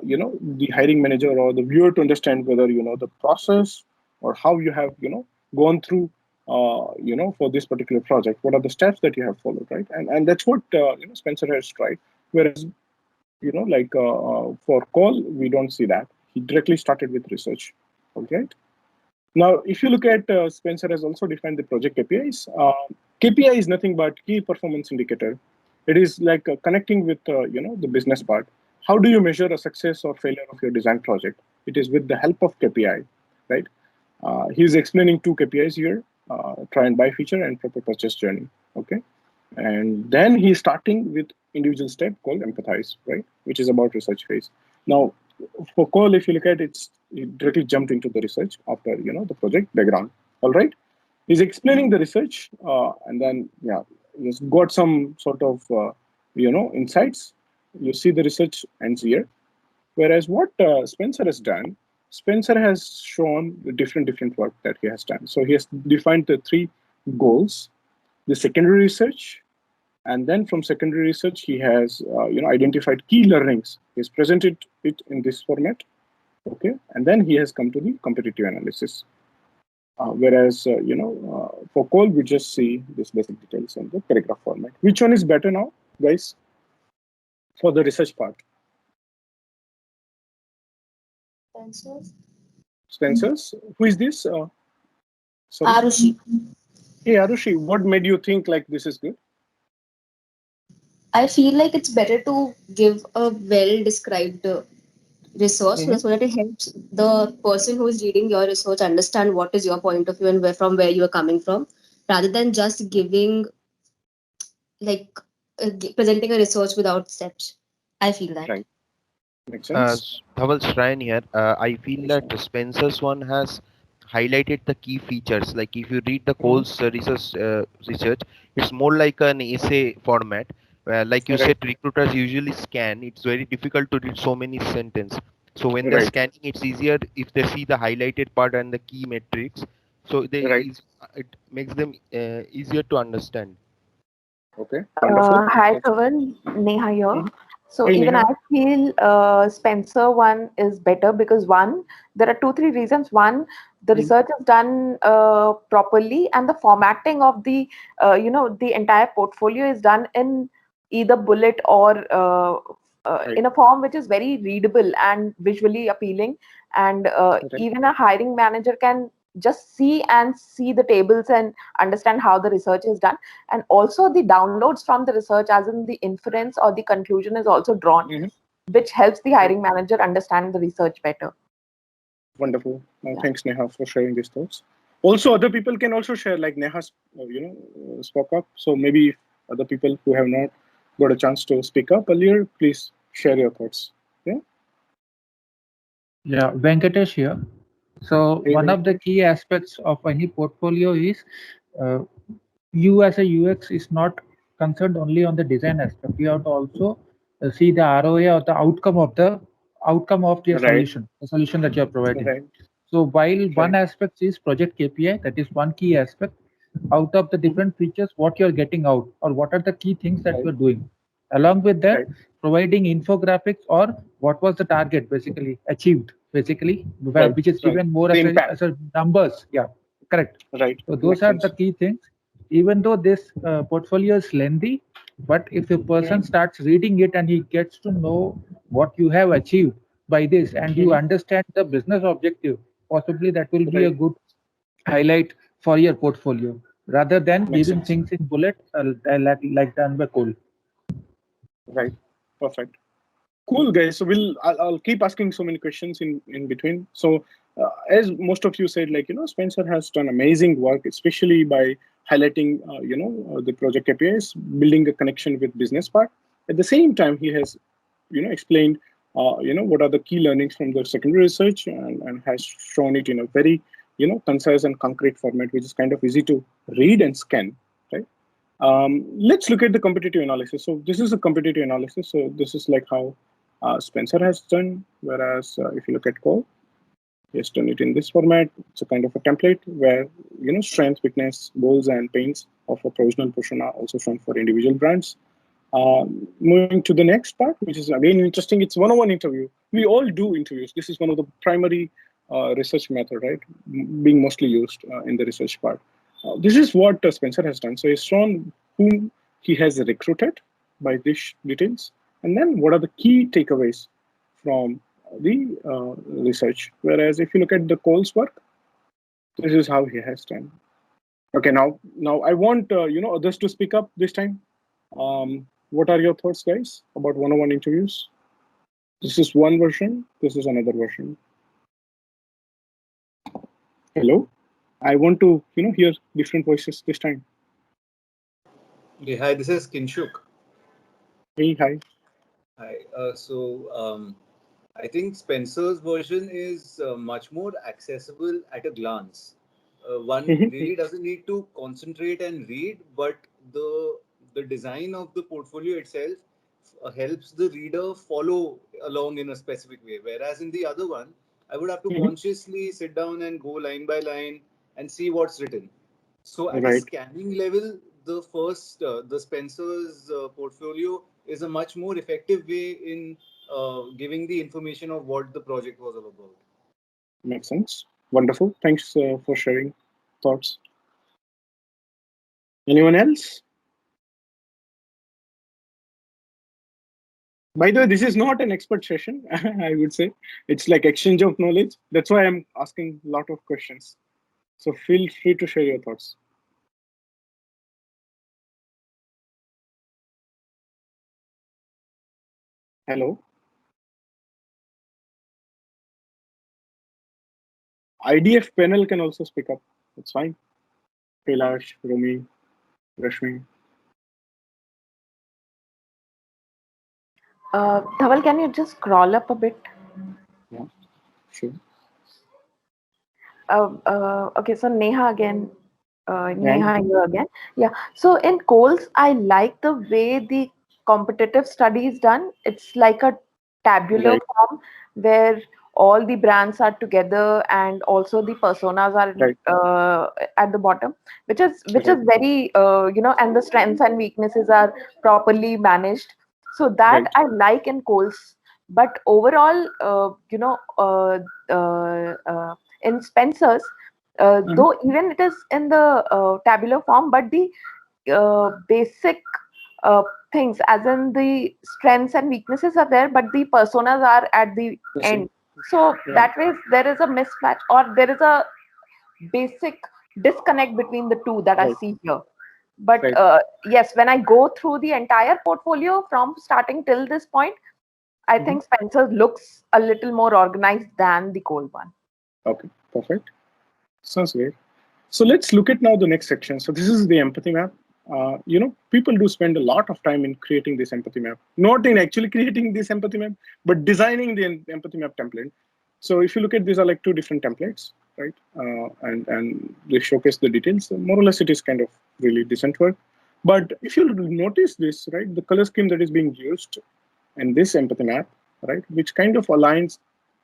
the hiring manager or the viewer to understand whether, the process or how you have, gone through, for this particular project, what are the steps that you have followed, right? And that's what, Spencer has tried. Whereas, for Cole, we don't see that. He directly started with research, okay? Now, if you look at Spencer has also defined the project KPIs. KPI is nothing but key performance indicator. It is like connecting with the business part. How do you measure a success or failure of your design project? It is with the help of KPI, right? He's explaining 2 KPIs here: try and buy feature and proper purchase journey. Okay, and then he's starting with individual step called empathize, right? Which is about research phase. Now, for Cole, if you look at it, he directly jumped into the research after the project background. All right, he's explaining the research, and then he's got some sort of insights. You see the research ends here. Whereas what Spencer has done, Spencer has shown the different work that he has done. So he has defined the 3 goals: the secondary research, and then from secondary research, he has identified key learnings. He's presented it in this format, okay, and then he has come to the competitive analysis. Whereas, for Cole, we just see these basic details in the paragraph format. Which one is better now, guys, for the research part? Spencer's? Who is this? Sorry. Arushi. Hey, Arushi, what made you think like this is good? I feel like it's better to give a well-described resource so that it helps the person who is reading your research understand what is your point of view and where you are coming from, rather than just giving presenting a research without steps. I feel that. Right. Makes sense. Dhaval Shrine here. I feel that Spencer's one has highlighted the key features. Like if you read the Cole's research, it's more like an essay format. Where, like you said, recruiters usually scan. It's very difficult to read so many sentences. So when they're scanning, it's easier if they see the highlighted part and the key metrics. So it makes them easier to understand. Okay. Hi, Dhaval. Neha here. So even I feel Spencer one is better because one, there are 2-3 reasons. One, the research is done properly, and the formatting of the the entire portfolio is done in either bullet or in a form which is very readable and visually appealing. And even a hiring manager can just see the tables and understand how the research is done. And also the downloads from the research, as in the inference or the conclusion, is also drawn, which helps the hiring manager understand the research better. Wonderful. Thanks, Neha, for sharing these thoughts. Also, other people can also share, like Neha, spoke up. So maybe other people who have not got a chance to speak up earlier, please share your thoughts. Yeah. Yeah, Venkatesh here. So one of the key aspects of any portfolio is you as a UX is not concerned only on the design aspect. You have to also see the ROI or the outcome of your solution, the solution that you are providing. So while one aspect is project KPI, that is one key aspect. Out of the different features, what you are getting out, or what are the key things that you are doing. Along with that, providing infographics or what was the target basically achieved, which is given more as a numbers. Yeah, correct. Right. So those are the key things. Even though this portfolio is lengthy, but if a person starts reading it and he gets to know what you have achieved by this, and you understand the business objective, possibly that will be a good highlight for your portfolio, rather than leaving things in bullet like done by Cole. Right. Perfect. Cool, guys. So I'll keep asking so many questions in between. So as most of you said, Spencer has done amazing work, especially by highlighting the project KPIs, building a connection with business part. At the same time, he has explained what are the key learnings from the secondary research, and has shown it in a very concise and concrete format, which is kind of easy to read and scan. Right. Let's look at the competitive analysis. So this is a competitive analysis. So this is like how Spencer has done, whereas if you look at Cole, he has done it in this format. It's a kind of a template where strength, weakness, goals, and pains of a provisional persona are also shown for individual brands. Moving to the next part, which is again interesting, it's one-on-one interview. We all do interviews. This is one of the primary research method, right? Being mostly used in the research part. This is what Spencer has done. So he's shown whom he has recruited by these details, and then what are the key takeaways from the research. Whereas if you look at the Cole's work, this is how he has done. Okay, now I want others to speak up this time. What are your thoughts, guys, about one-on-one interviews? This is one version. This is another version. Hello. I want to, hear different voices this time. Okay, hi, this is Kinshuk. Hey, hi. Hi. I think Spencer's version is much more accessible at a glance. One really doesn't need to concentrate and read, but the design of the portfolio itself helps the reader follow along in a specific way. Whereas in the other one, I would have to consciously sit down and go line by line and see what's written. So at a scanning level, the Spencer's portfolio is a much more effective way in giving the information of what the project was all about. Makes sense. Wonderful. Thanks for sharing thoughts? Anyone else? By the way, this is not an expert session, I would say. It's like exchange of knowledge. That's why I'm asking a lot of questions. So feel free to share your thoughts. Hello. IDF panel can also speak up. It's fine. Kailash, Rumi, Rashmi. Dhaval, can you just scroll up a bit? Yeah, sure. Okay, so Neha again. Neha, you again. Yeah. So in Coles, I like the way the competitive study is done. It's like a tabular form where all the brands are together and also the personas are at the bottom, which is very and the strengths and weaknesses are properly managed. So that I like in Coles. But overall, in Spencer's, though even it is in the tabular form, but the basic things, as in the strengths and weaknesses are there, but the personas are at the end. So that way there is a mismatch, or there is a basic disconnect between the two that I see here. But yes, when I go through the entire portfolio from starting till this point, I think Spencer's looks a little more organized than the Cole one. Okay, perfect. Sounds great. So let's look at now the next section. So this is the empathy map. People do spend a lot of time in creating this empathy map, not in actually creating this empathy map, but designing the empathy map template. So if you look at these are like two different templates, right? And they showcase the details. So more or less, it is kind of really decent work. But if you notice this, right, the color scheme that is being used in this empathy map, right, which kind of aligns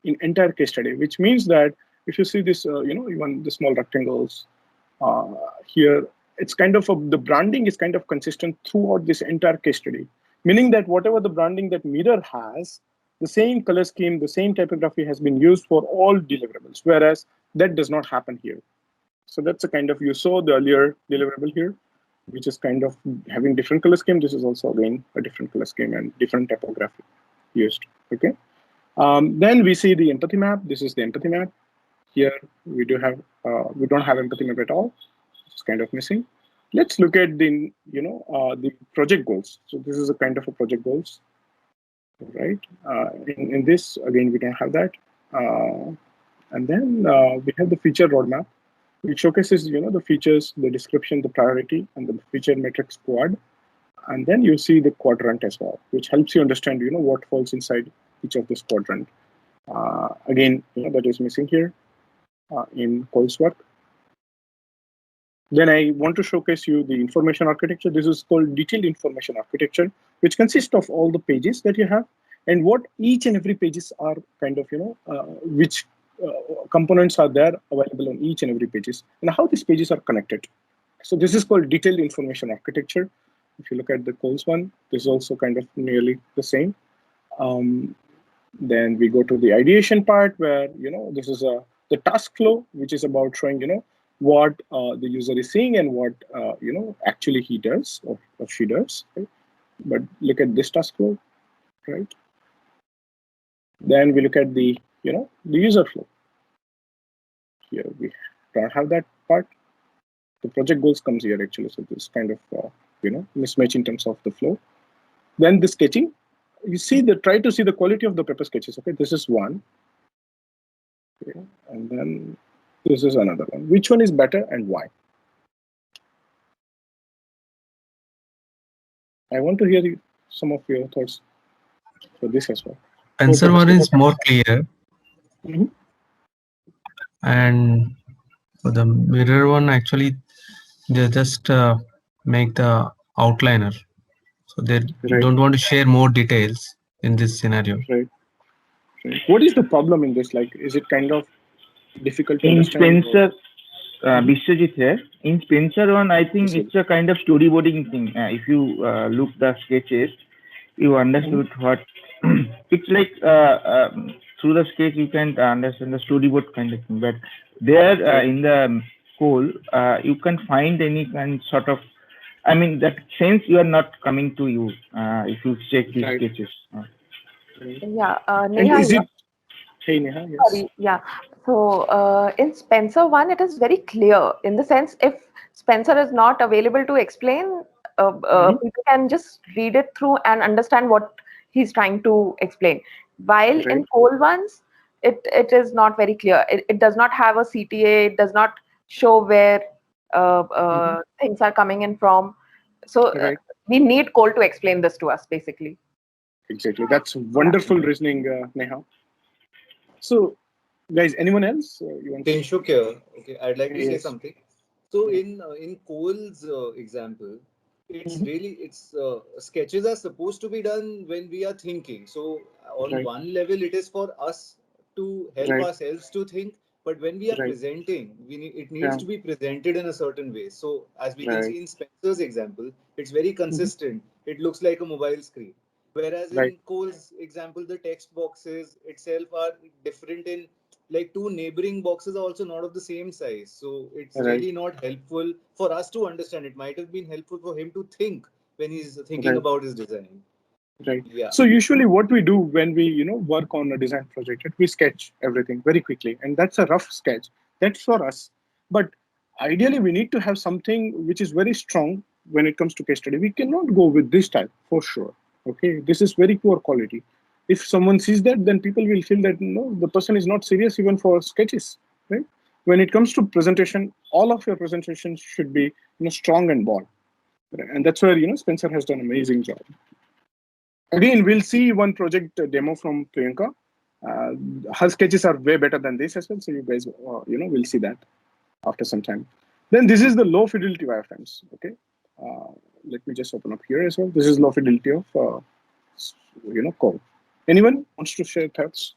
in entire case study, which means that if you see this, even the small rectangles here, it's kind of the branding is kind of consistent throughout this entire case study, meaning that whatever the branding that Mirror has, the same color scheme, the same typography has been used for all deliverables, whereas that does not happen here. So that's a kind of, you saw the earlier deliverable here, which is kind of having different color scheme. This is also again a different color scheme and different typography used. Okay. Then we see the empathy map. This is the empathy map. Here we don't have empathy map at all. It's kind of missing. Let's look at the the project goals. So this is a kind of a project goals, right? In this again we don't have that. And then we have the feature roadmap, which showcases the features, the description, the priority, and the feature matrix quad. And then you see the quadrant as well, which helps you understand what falls inside each of this quadrant. Again, that is missing here in Cole's work. Then I want to showcase you the information architecture. This is called detailed information architecture, which consists of all the pages that you have and what each and every pages are kind of, which components are there available on each and every pages and how these pages are connected. So this is called detailed information architecture. If you look at the Cole's one, this is also kind of nearly the same. Then we go to the ideation part where, this is the task flow, which is about showing, what the user is seeing and what, actually he does or she does. Right? But look at this task flow, right? Then we look at the, the user flow. Here we don't have that part. The project goals comes here actually. So this kind of, mismatch in terms of the flow. Then the sketching. You see try to see the quality of the paper sketches. Okay, this is one. Okay. And then this is another one. Which one is better and why? I want to hear some of your thoughts for this as well. Spencer one is more clear. And for the Mirror one, actually, they just make the outliner. So they don't want to share more details in this scenario. Right. What is the problem in this? Like, is it kind of difficult to in understand? Spencer, Biswajit here. In Spencer one, I think it's a kind of storyboarding thing. If you look the sketches, you understood what it's like. Through the sketch, you can understand the storyboard kind of thing. But there in the Cole, you can find any kind sort of, I mean, that sense you are not coming to you if you check these sketches. Yeah, And Neha, is it? Hey Neha, yes. sorry, yeah. So in Spencer one, it is very clear in the sense if Spencer is not available to explain, people can just read it through and understand what he's trying to explain. While in Cole ones, it is not very clear. It does not have a CTA. It does not show where things are coming in from. So we need Cole to explain this to us, basically. Exactly. That's wonderful reasoning, Neha. So, guys, anyone else? You want Tinshuk here. Okay, I'd like to say Yes. something. So in Cole's example, it's really sketches are supposed to be done when we are thinking. So on one level, it is for us to help ourselves to think. But when we are presenting, it needs to be presented in a certain way. So as we can see in Spencer's example, it's very consistent. It looks like a mobile screen. Whereas in Cole's example, the text boxes itself are different in like two neighboring boxes are also not of the same size. So it's really not helpful for us to understand. It might have been helpful for him to think when he's thinking about his design. Right. Yeah. So usually what we do when we, work on a design project, we sketch everything very quickly. And that's a rough sketch. That's for us. But ideally, we need to have something which is very strong when it comes to case study. We cannot go with this type for sure. Okay. This is very poor quality. If someone sees that, then people will feel that the person is not serious even for sketches. Right. When it comes to presentation, all of your presentations should be strong and bold. And that's where Spencer has done an amazing job. Again, we'll see one project demo from Priyanka. Her sketches are way better than this as well. So you guys, will see that after some time. Then this is the low fidelity wireframes. Okay. Let me just open up here as well. This is low fidelity of, code. Anyone wants to share thoughts?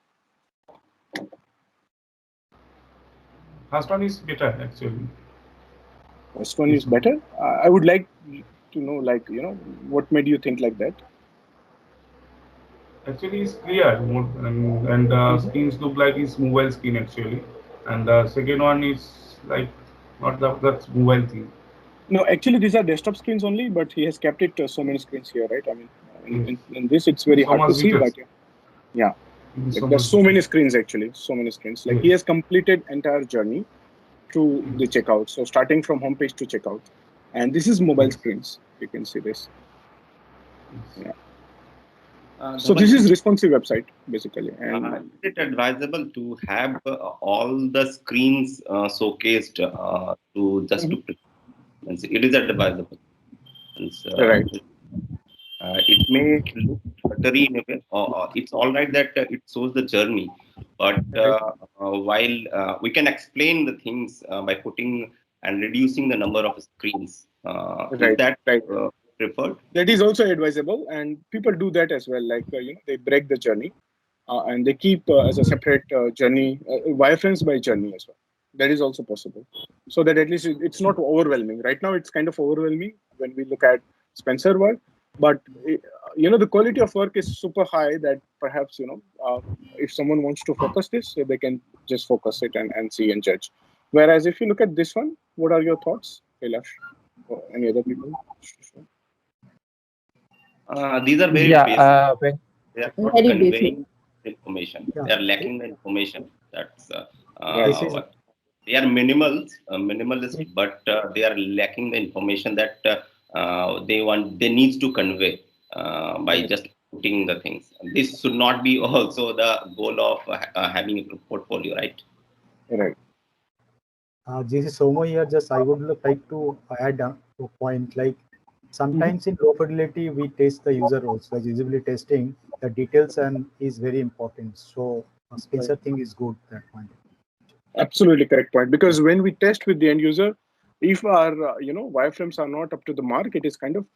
First one is better, actually. First one is better. I would like to know, what made you think like that? Actually, it's clear, and screens look like it's mobile screen actually, and the second one is like not that's mobile thing. No, actually, these are desktop screens only, but he has kept it so many screens here, right? I mean, in this, it's very hard to see, but yeah, there's so many screens actually, so many screens. Like he has completed entire journey to the checkout. So starting from homepage to checkout, and this is mobile screens. You can see this. Yeah. So this is responsive website basically. And is it advisable to have all the screens showcased to just to? It is advisable. Right. It may look fluttery in a way. It's all right that it shows the journey, but while we can explain the things by putting and reducing the number of screens. Is that preferred? That is also advisable, and people do that as well. Like they break the journey, and they keep as a separate journey wireframes by journey as well. That is also possible, so that at least it's not overwhelming. Right now, it's kind of overwhelming when we look at Spencer work, but the quality of work is super high that perhaps if someone wants to focus this, they can just focus it and see and judge. Whereas if you look at this one, what are your thoughts, Kailash, or any other people? These are very basic. They are not conveying information. They are lacking the information. That's they are minimalist, but they are lacking the information that they need to convey by just putting the things. This should not be also the goal of having a portfolio, right? Right. This is Somo here. Just I would like to add a point. Like sometimes in low fidelity, we test the user roles, like usability testing. The details and is very important. So Spencer thing is good that point. Absolutely correct point. Because when we test with the end user, if our wireframes are not up to the mark, it is kind of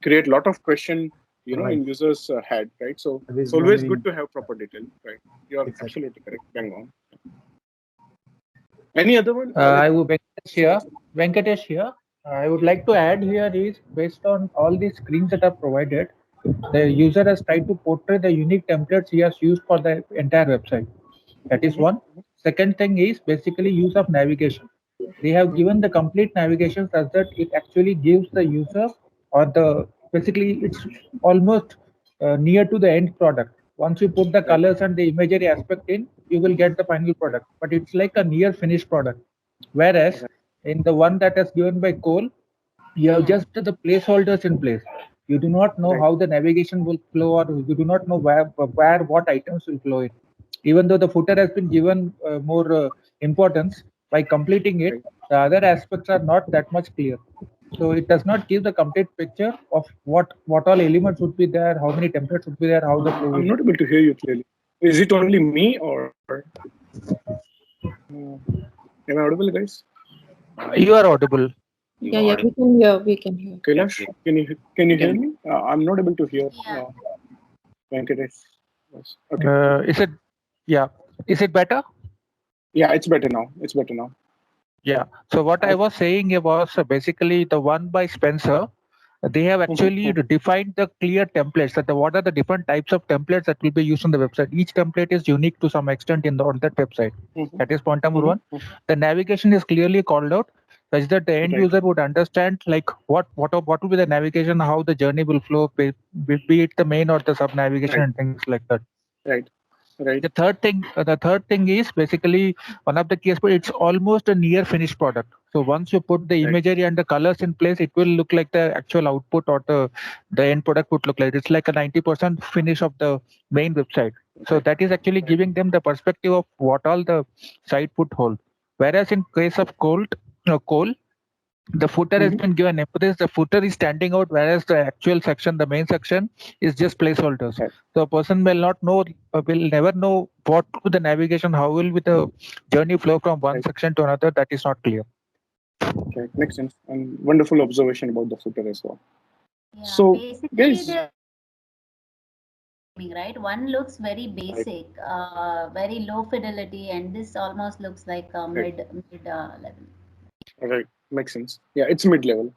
create a lot of question in users' head, right? So it's always good to have proper detail, right? You are absolutely correct. Bang on. Any other one? I would Venkatesh here. I would like to add here is based on all these screens that are provided, the user has tried to portray the unique templates he has used for the entire website. That is one. Second thing is basically use of navigation. they have given the complete navigation such that it actually gives the user or the basically it's almost near to the end product. Once you put the colors and the imagery aspect in, you will get the final product, but it's like a near finished product. Whereas in the one that is given by Cole, you have just the placeholders in place. You do not know how the navigation will flow, or you do not know where what items will flow in. Even though the footer has been given more importance, by completing it, the other aspects are not that much clear. So it does not give the complete picture of what all elements would be there, how many templates would be there, how the flow. I'm not able to hear you clearly. Is it only me or am I audible, guys? You are audible. Yeah, we can hear. We can hear. Kailash, can you hear me? I'm not able to hear Venkatesh. Yes. Okay. Is it better? Yeah, it's better now. It's better now. Yeah. So what I was saying was basically the one by Spencer. They have actually defined the clear templates, that what are the different types of templates that will be used on the website. Each template is unique to some extent on that website. That is point number one. The navigation is clearly called out, such that the end user would understand like what will be the navigation, how the journey will flow, be it the main or the sub navigation and things like that. Right. The third thing is basically one of the key aspects. It's almost a near finished product. So once you put the imagery and the colors in place, it will look like the actual output or the end product would look like. It's like a 90% finish of the main website. So that is actually giving them the perspective of what all the site would hold. Whereas in case of Cole, the footer has been given emphasis. The footer is standing out, whereas the actual section, the main section, is just placeholders. So a person will never know what the navigation, how will the journey flow from one section to another. That is not clear. Okay, makes sense. And wonderful observation about the footer as well. Yeah, so, basically, guys, right? One looks very basic, very low fidelity, and this almost looks like a mid level. Right, makes sense. Yeah, it's mid-level.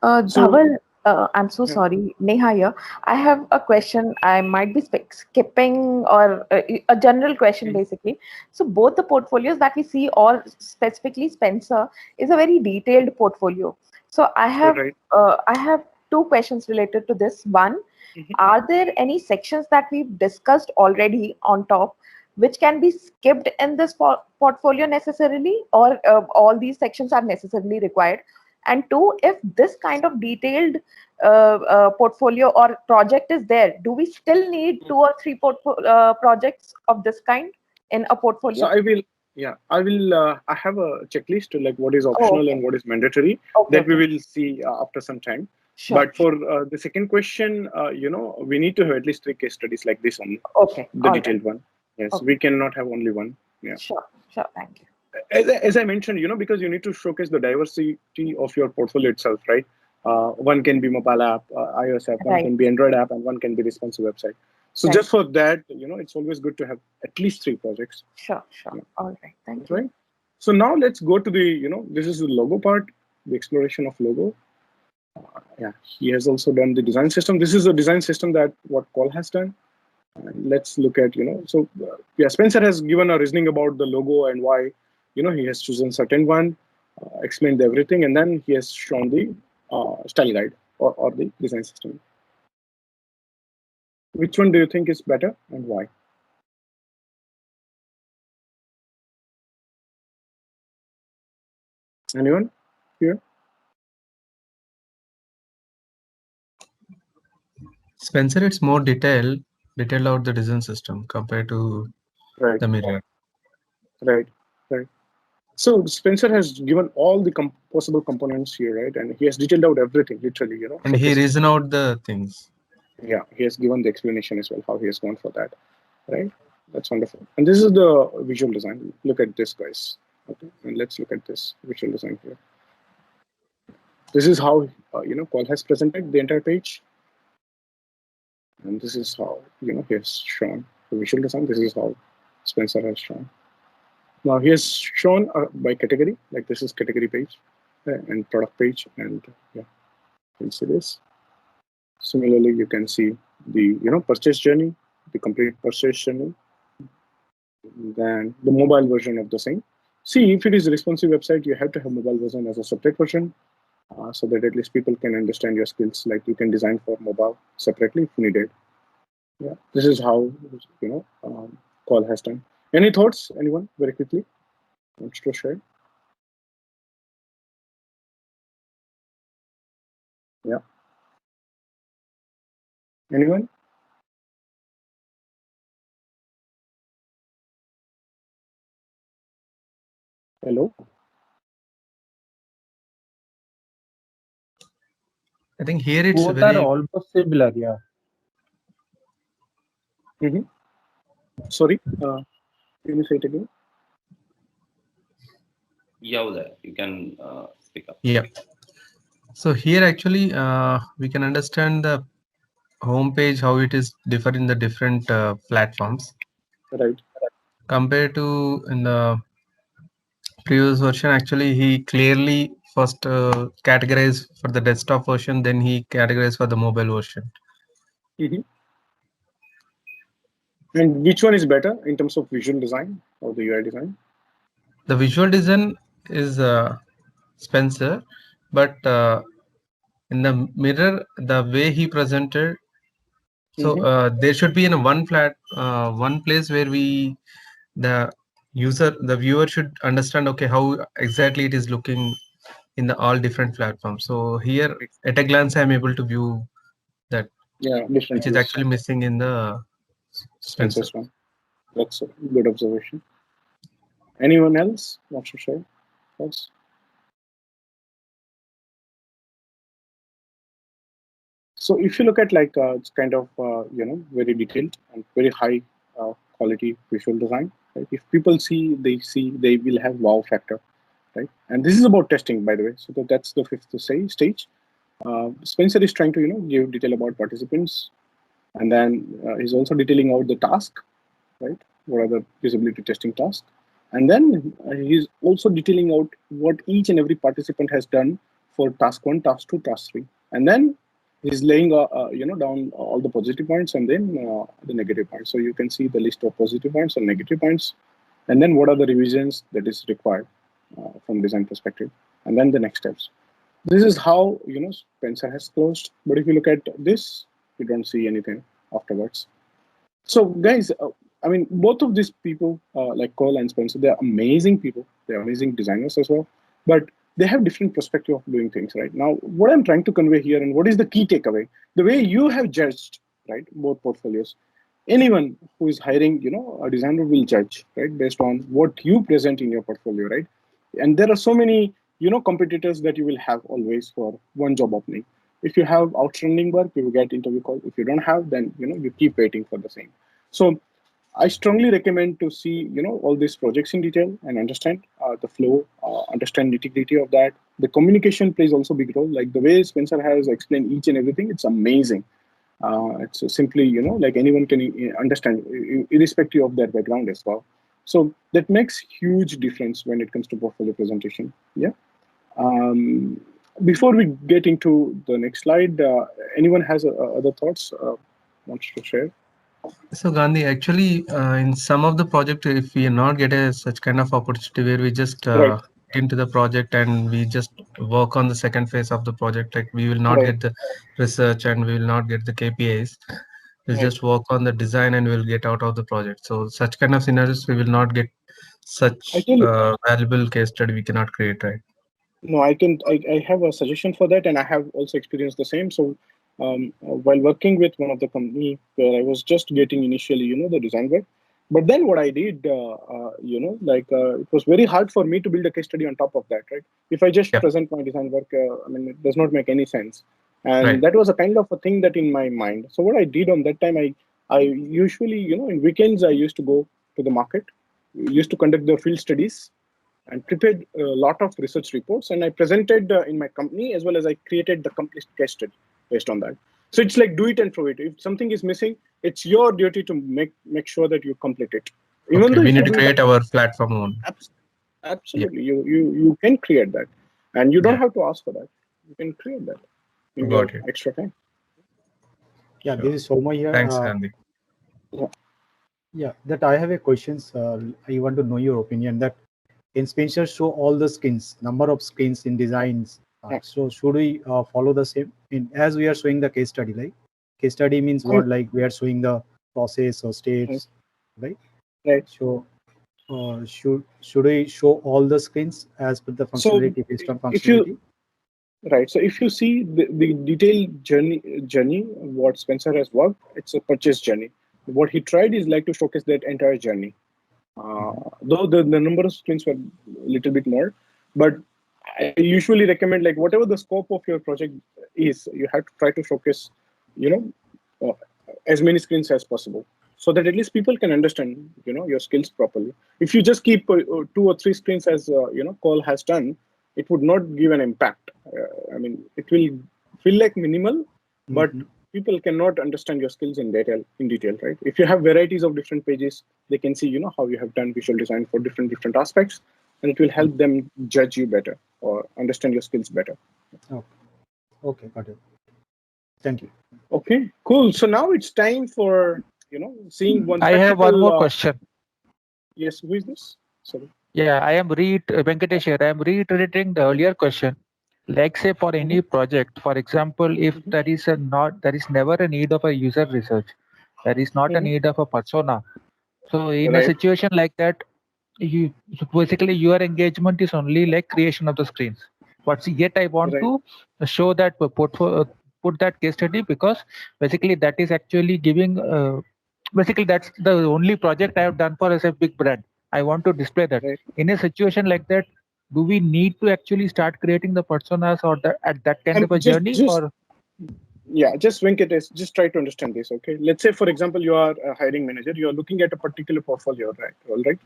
Dhaval, I'm so sorry, Neha here. I have a question. I might be skipping or a general question basically. So both the portfolios that we see, or specifically Spencer, is a very detailed portfolio. So I have two questions related to this. One, are there any sections that we've discussed already on top which can be skipped in this portfolio necessarily, or all these sections are necessarily required? And two, if this kind of detailed portfolio or project is there, do we still need 2 or 3 projects of this kind in a portfolio? So I have a checklist to like what is optional and what is mandatory that we will see after some time. Sure. But for the second question, we need to have at least 3 case studies like this only. Okay. The detailed one. Yes, we cannot have only one. Yeah. Sure. Thank you. As I mentioned, because you need to showcase the diversity of your portfolio itself, right? One can be mobile app, iOS app, one can be Android app, and one can be responsive website. So just for that, it's always good to have at least 3 projects. Sure. Yeah. All right. Thank you. Right. So now let's go to the, this is the logo part, the exploration of logo. He has also done the design system. This is a design system that what Cole has done. And let's look at, Spencer has given a reasoning about the logo and why, he has chosen certain one, explained everything, and then he has shown the style guide or the design system. Which one do you think is better and why? Anyone here? Spencer, it's more detailed out the design system compared to the mirror. Right. So Spencer has given all the possible components here, right? And he has detailed out everything, literally, And he reasoned out the things. Yeah, he has given the explanation as well, how he has gone for that, right? That's wonderful. And this is the visual design. Look at this, guys. Okay, and let's look at this visual design here. This is how, Cole has presented the entire page. And this is how, he has shown the visual design. This is how Spencer has shown. Now he has shown by category, like this is category page and product page, and you can see this. Similarly, you can see the purchase journey, the complete purchase journey, then the mobile version of the same. see, if it is a responsive website, you have to have mobile version as a separate version, so that at least people can understand your skills. Like you can design for mobile separately if needed. Yeah, this is how Call has done. Any thoughts? Anyone? Very quickly, wants to share? Yeah. Anyone? Hello. I think here it's Both very are almost similar. Yeah. Sorry. Can you say it again? Yeah, you can speak up. Yeah. So here actually we can understand the homepage, how it is differ in the different platforms. Right. Compared to in the previous version, actually he clearly first categorized for the desktop version, then he categorized for the mobile version. And which one is better in terms of visual design or the UI design? The visual design is Spencer, but in the mirror, the way he presented, so there should be in one place where the viewer should understand, okay, how exactly it is looking in the all different platforms. So here at a glance, I'm able to view that, which is actually missing in the Spencer. One. That's a good observation. Anyone else wants to share thoughts? So if you look at like it's kind of very detailed and very high quality visual design. Right? If people see, they will have wow factor, right? And this is about testing, by the way. So that's the fifth stage. Spencer is trying to give detail about participants, and then he's also detailing out the task, right? What are the usability testing tasks? And then he's also detailing out what each and every participant has done for task 1, task 2, task 3. And then he's laying down all the positive points and then the negative points. So you can see the list of positive points and negative points. And then what are the revisions that is required from design perspective. And then the next steps. This is how Spencer has closed. But if you look at this, you don't see anything afterwards. So guys, I mean, both of these people, like Cole and Spencer, they're amazing people. They're amazing designers as well. But they have different perspective of doing things, right? Now, what I'm trying to convey here and what is the key takeaway? The way you have judged, right, both portfolios. Anyone who is hiring, a designer will judge, right, based on what you present in your portfolio, right? And there are so many, competitors that you will have always for one job opening. If you have outstanding work, you will get interview call. If you don't have, then you keep waiting for the same. So I strongly recommend to see all these projects in detail and understand the flow, understand nitty-gritty of that. The communication plays also a big role. Like the way Spencer has explained each and everything, it's amazing. It's simply like anyone can understand, irrespective of their background as well. So that makes huge difference when it comes to portfolio presentation. Yeah. Before we get into the next slide, anyone has other thoughts wants to share? So Gandhi, actually, in some of the project, if we not get such kind of opportunity where we just right. into the project and we just work on the second phase of the project, like we will not get the research and we will not get the KPIs. We'll just work on the design and we'll get out of the project. So such kind of scenarios, we will not get such valuable case study we cannot create, right? No, I have a suggestion for that, and I have also experienced the same. So while working with one of the company where I was just getting initially, the design work, but then what I did, it was very hard for me to build a case study on top of that, right? If I just present my design work, I mean, it does not make any sense. And that was a kind of a thing that in my mind. So what I did on that time, I usually, in weekends, I used to go to the market, used to conduct the field studies, and prepared a lot of research reports, and I presented in my company, as well as I created the complete case study based on that. So it's like do it and prove it. If something is missing, it's your duty to make sure that you complete it. Even though we need to create our platform on. Absolutely, you can create that, and you don't have to ask for that. You can create that in your extra time. Yeah, this is Soma here. Thanks, Gandhi. Yeah, that I have a questions. I want to know your opinion. That can Spencer show all the screens, number of screens in designs? So should we follow the same? As we are showing the case study, like case study means what? Like we are showing the process or states, right? Right. So should we show all the screens as per the functionality based on functionality? Right. So if you see the detailed journey, what Spencer has worked, it's a purchase journey. What he tried is like to showcase that entire journey. Though the number of screens were a little bit more, but I usually recommend, like, whatever the scope of your project is, you have to try to showcase, as many screens as possible, so that at least people can understand, your skills properly. If you just keep 2 or 3 screens, as Cole has done, it would not give an impact. I mean, it will feel like minimal, but people cannot understand your skills in detail, right? If you have varieties of different pages, they can see, how you have done visual design for different aspects, and it will help them judge you better or understand your skills better. Okay, got it. Thank you. Okay, cool. So now it's time for, seeing one. I have one more question. Yes, who is this? Sorry. Yeah, Venkatesh here. I am reiterating the earlier question. Like, say, for any project, for example, if there is never a need of a user research, there is not a need of a persona. So in a situation like that, basically your engagement is only like creation of the screens. But yet I want to show that put that case study, because basically that is actually giving. Basically, that's the only project I have done for as a big brand. I want to display that. In a situation like that, do we need to actually start creating the personas or at that kind of a journey? Yeah, just Venkatesh, just try to understand this, okay? Let's say, for example, you are a hiring manager. You are looking at a particular portfolio, right? All right.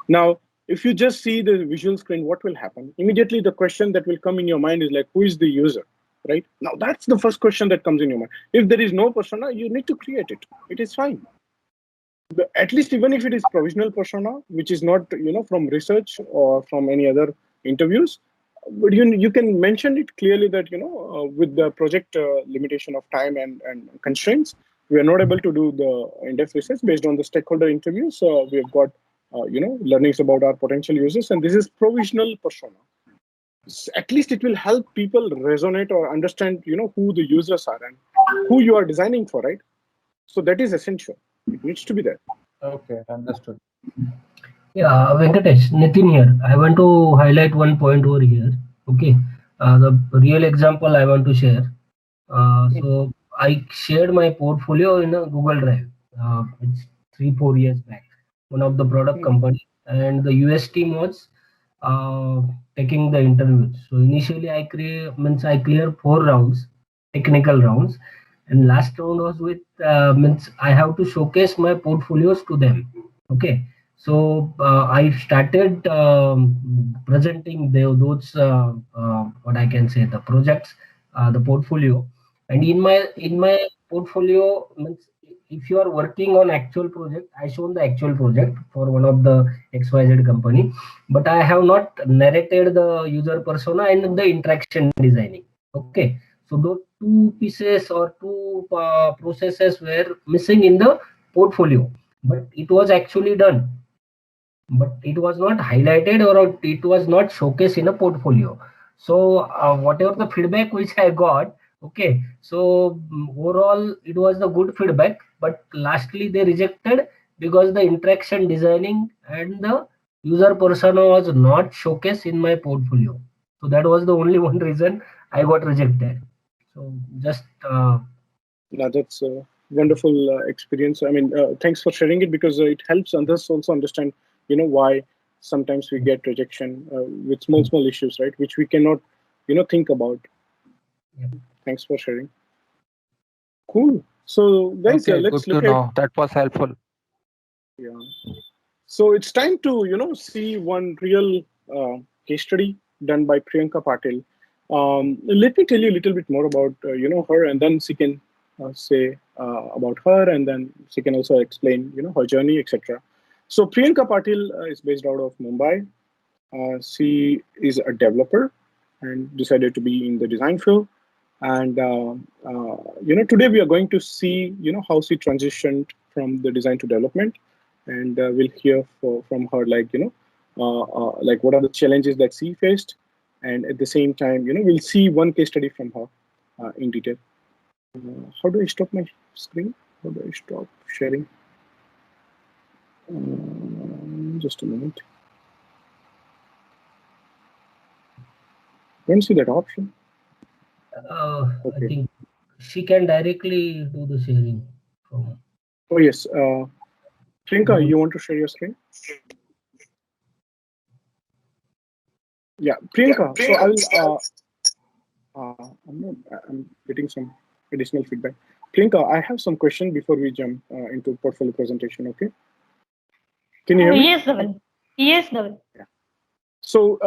Now, if you just see the visual screen, what will happen? Immediately, the question that will come in your mind is like, who is the user, right? Now, that's the first question that comes in your mind. If there is no persona, you need to create it. It is fine. At least even if it is provisional persona, which is not, from research or from any other interviews, but you can mention it clearly that, with the project limitation of time and constraints, we are not able to do the in-depth research based on the stakeholder interviews. So we have got, learnings about our potential users, and this is provisional persona. At least it will help people resonate or understand, who the users are and who you are designing for, right? So that is essential. It needs to be there. Okay, understood. Yeah, Venkatesh, Nitin here. I want to highlight one point over here. Okay, the real example I want to share. So I shared my portfolio in a Google Drive. It's 3-4 years back. One of the product company, and the US team was taking the interviews. So initially I clear 4 rounds, technical rounds. And last round was with I have to showcase my portfolios to them. Okay, so I started presenting those what I can say, the projects, the portfolio, and in my portfolio, if you are working on actual project, I shown the actual project for one of the XYZ company, but I have not narrated the user persona and the interaction designing. Okay. So those 2 pieces or 2 processes were missing in the portfolio, but it was actually done. But it was not highlighted or it was not showcased in a portfolio. So whatever the feedback which I got, okay, so overall it was the good feedback, but lastly they rejected because the interaction designing and the user persona was not showcased in my portfolio. So that was the only one reason I got rejected. So just that's a wonderful experience. I mean, thanks for sharing it, because it helps others also understand, why sometimes we get rejection with small issues, right? Which we cannot, think about. Yeah. Thanks for sharing. Cool. So guys, let's look at. That was helpful. Yeah. So it's time to, see one real case study done by Priyanka Patil. Let me tell you a little bit more about her, and then she can say about her, and then she can also explain her journey, etc. So Priyanka Patil is based out of Mumbai. She is a developer and decided to be in the design field. And today we are going to see how she transitioned from the design to development, and we'll hear from her, like like what are the challenges that she faced, and at the same time, we'll see one case study from her in detail. How do I stop my screen? How do I stop sharing? Just a minute. Don't see that option. I think she can directly do the sharing. Oh yes, Priyanka, you want to share your screen? Yeah, Priyanka. So I'm getting some additional feedback. Priyanka, I have some question before we jump into portfolio presentation. Okay? Can you hear me? Yes, Dhaval. Yes, Dhaval. Yeah. So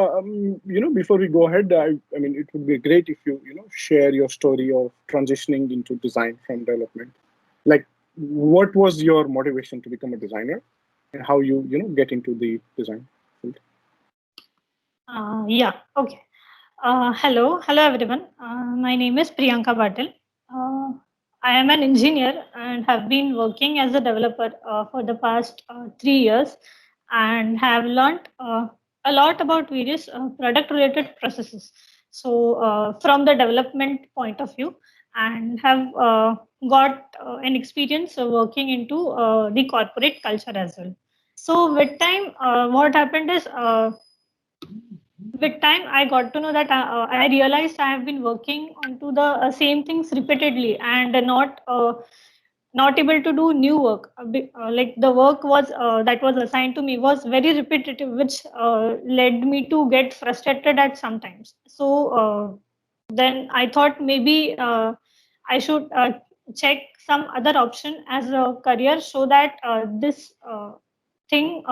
before we go ahead, I mean, it would be great if you share your story of transitioning into design from development. Like, what was your motivation to become a designer, and how you get into the design field? Yeah. Okay. Hello everyone. My name is Priyanka Patil. I am an engineer and have been working as a developer for the past 3 years, and have learned a lot about various product-related processes. So from the development point of view, and have got an experience working into the corporate culture as well. So with time, what happened is, with time I got to know that I realized I have been working onto the same things repeatedly, and not able to do new work. Like the work was that was assigned to me was very repetitive, which led me to get frustrated at sometimes. So then I thought maybe I should check some other option as a career, so that thing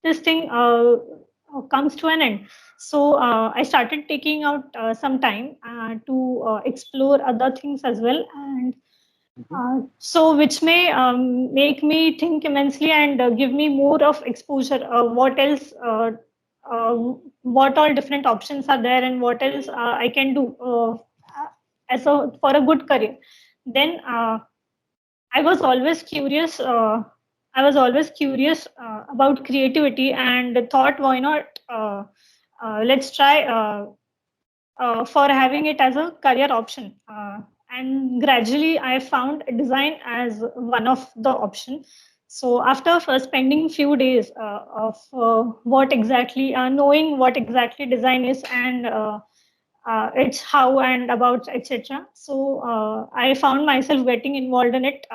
this thing comes to an end. So I started taking out some time to explore other things as well, and so which may make me think immensely and give me more of exposure. What else? What all different options are there, and what else I can do for a good career. Then I was always curious. About creativity, and thought, why not? Let's try for having it as a career option. And gradually, I found design as one of the option. So after spending few days of what exactly knowing what exactly design is, and it's how and about, etc. So I found myself getting involved in it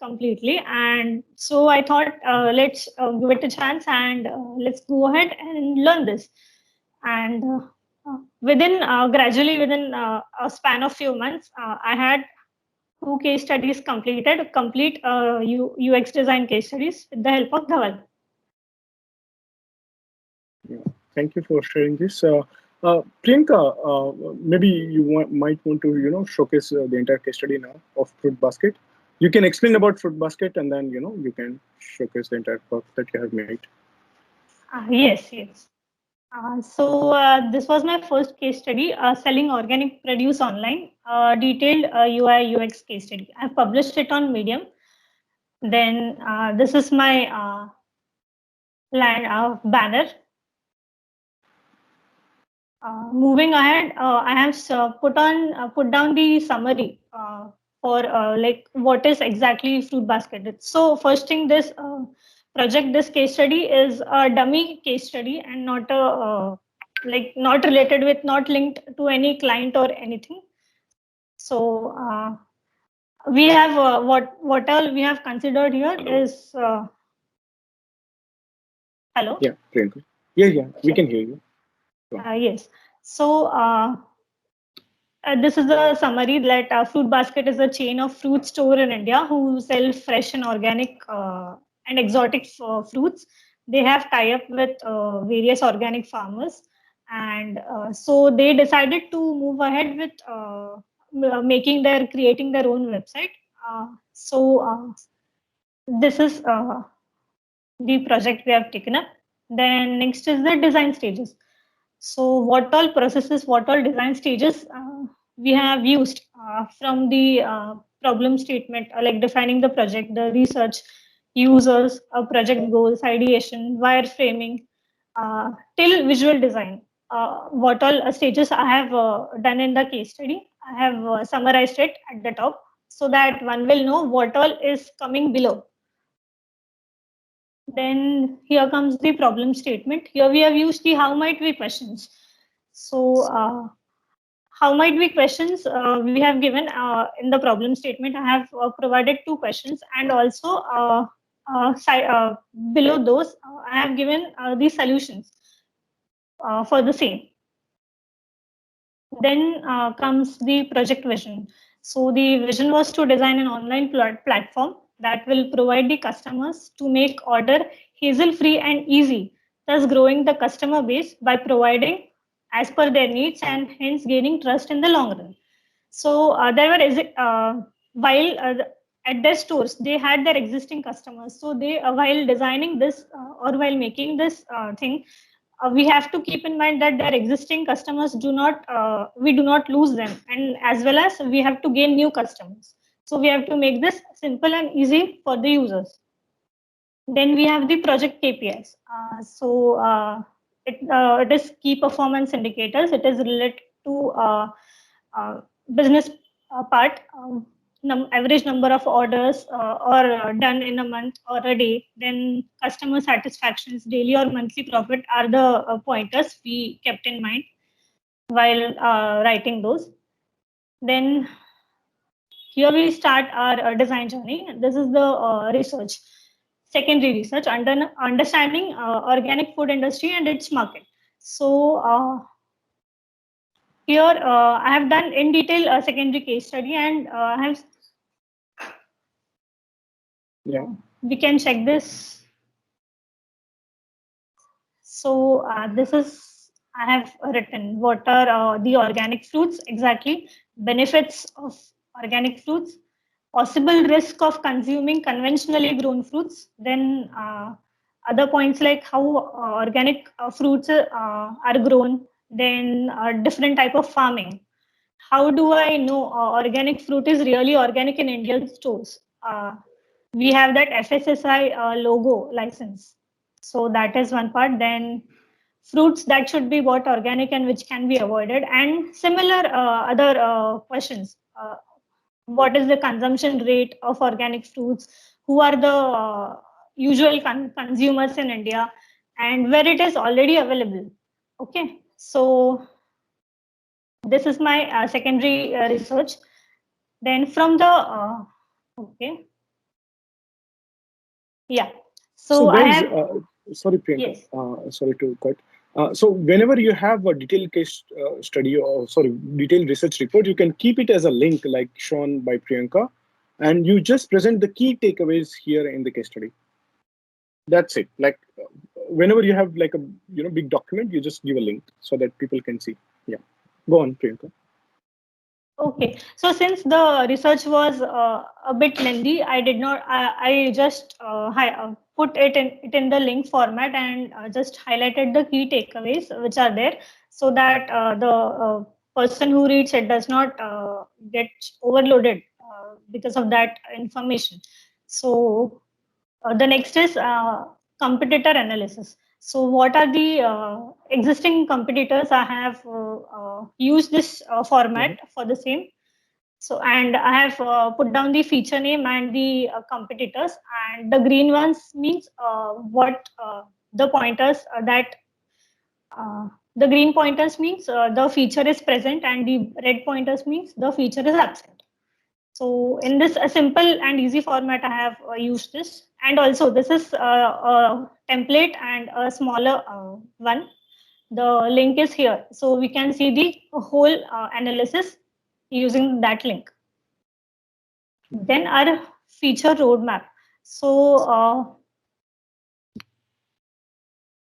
completely, and so I thought, let's give it a chance, and let's go ahead and learn this. And gradually within a span of few months, I had 2 case studies completed, complete UX design case studies with the help of Dhaval. Yeah, thank you for sharing this. Priyanka, maybe you might want to showcase the entire case study now of Fruit Basket. You can explain about Fruit Basket, and then you can showcase the entire work that you have made. Yes. So this was my first case study, selling organic produce online, detailed UI UX case study. I've published it on Medium. Then this is my banner. Moving ahead, I have put down the summary for like what is exactly Fruit Basket. So first thing, this project, this case study is a dummy case study, and not a not related with, not linked to any client or anything. So we have what all we have considered here is hello. Yeah, Priyanka. Yeah, we can hear you. Yes. So this is the summary that Fruit Basket is a chain of fruit store in India who sell fresh and organic and exotic fruits. They have tie-up with various organic farmers, and so they decided to move ahead with creating their own website. So this is the project we have taken up. Then next is the design stages. So what all processes, what all design stages we have used from the problem statement, like defining the project, the research, users, project goals, ideation, wireframing, till visual design. What all stages I have done in the case study. I have summarized it at the top so that one will know what all is coming below. Then here comes the problem statement. Here we have used the how might we questions. So how might be questions we have given in the problem statement. I have provided 2 questions, and also below those I have given the solutions for the same. Then comes the project vision. So the vision was to design an online platform that will provide the customers to make order hassle-free and easy, thus growing the customer base by providing as per their needs and hence gaining trust in the long run. So there were while at their stores they had their existing customers. So they while designing this or while making this thing, we have to keep in mind that their existing customers we do not lose them, and as well as we have to gain new customers. So we have to make this simple and easy for the users. Then we have the project KPIs. It is key performance indicators. It is related to business part, average number of orders or done in a month or a day. Then customer satisfactions, daily or monthly profit are the pointers we kept in mind while writing those. Then here we start our design journey. This is the research. Secondary research, understanding organic food industry and its market. So here I have done in detail a secondary case study, and we can check this. So this is, I have written what are the organic fruits exactly, benefits of organic fruits, possible risk of consuming conventionally grown fruits, then other points like how organic fruits are grown, then different type of farming. How do I know organic fruit is really organic in Indian stores? We have that FSSI logo license. So that is one part. Then fruits that should be bought organic and which can be avoided, and similar other questions. What is the consumption rate of organic fruits? Who are the usual consumers in India, and where it is already available? Okay, so this is my secondary research. Then from the okay, yeah. So guys, I have. Sorry, Priyanka. Yes. Sorry to cut. So whenever you have a detailed case study or detailed research report, you can keep it as a link like shown by Priyanka, and you just present the key takeaways here in the case study. That's it. Like whenever you have like a big document, you just give a link so that people can see. Yeah, go on, Priyanka. Okay, so since the research was a bit lengthy, I did not. I just put it in the link format and just highlighted the key takeaways which are there, so that the person who reads it does not get overloaded because of that information. So the next is competitor analysis. So what are the existing competitors? I have used this format for the same. So, and I have put down the feature name and the competitors, and the green ones means what the pointers that the green pointers means the feature is present, and the red pointers means the feature is absent. So in this a simple and easy format, I have used this. And also this is a template and a smaller one. The link is here. So we can see the whole analysis using that link. Then our feature roadmap. So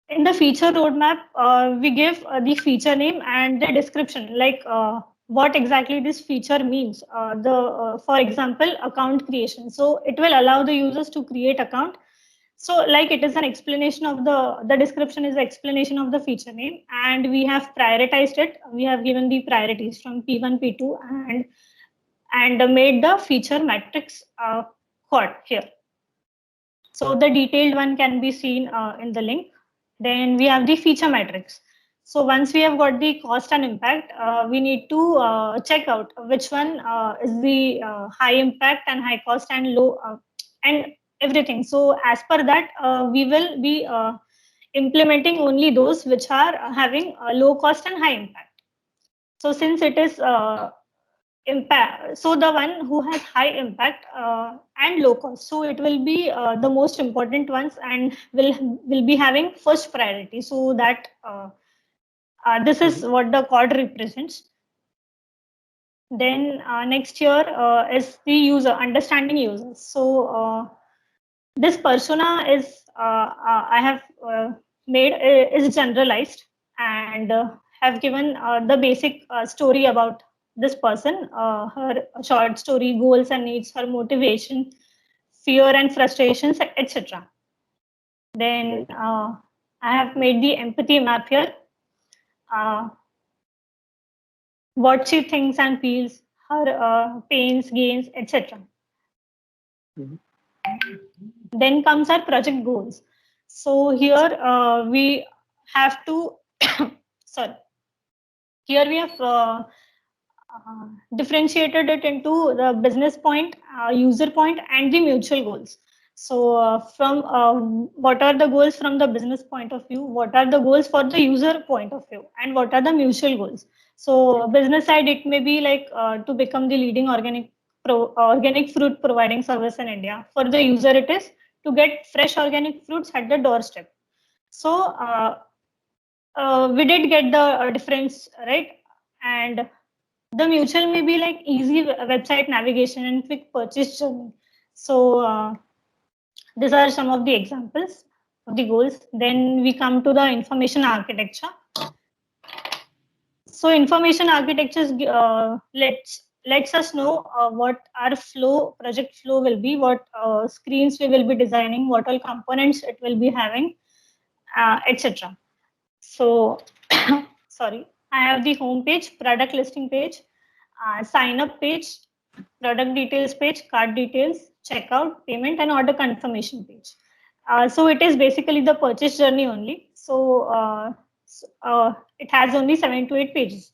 in the feature roadmap, we give the feature name and the description, like what exactly this feature means. For example, account creation. So it will allow the users to create account. So like it is an explanation of the description is the explanation of the feature name, and we have prioritized it. We have given the priorities from P1, P2, and made the feature matrix quad here. So the detailed one can be seen in the link. Then we have the feature matrix. So once we have got the cost and impact, we need to check out which one is the high impact and high cost and low and everything. So as per that, we will be implementing only those which are having low cost and high impact. So since it is impact, so the one who has high impact and low cost, so it will be the most important ones and will be having first priority. So that this is what the code represents. Then next here is the user, understanding users. So this persona is I have made is generalized and have given the basic story about this person, her short story, goals and needs, her motivation, fear and frustrations, etc. Then I have made the empathy map here. What she thinks and feels, her pains, gains, etc. Then comes our project goals. So here we have to, sorry, here we have differentiated it into the business point, user point, and the mutual goals. So from what are the goals from the business point of view, what are the goals for the user point of view, and what are the mutual goals. So business side, it may be like to become the leading organic fruit providing service in India. For the user, it is to get fresh organic fruits at the doorstep. So we did get the difference, right? And the mutual may be like easy website navigation and quick purchase journey. So these are some of the examples of the goals. Then we come to the information architecture. So information architectures lets us know what our project flow will be, what screens we will be designing, what all components it will be having, etc. So sorry, I have the home page, product listing page, sign up page, product details page, cart details, checkout, payment, and order confirmation page. So it is basically the purchase journey only. So it has only 7 to 8 pages.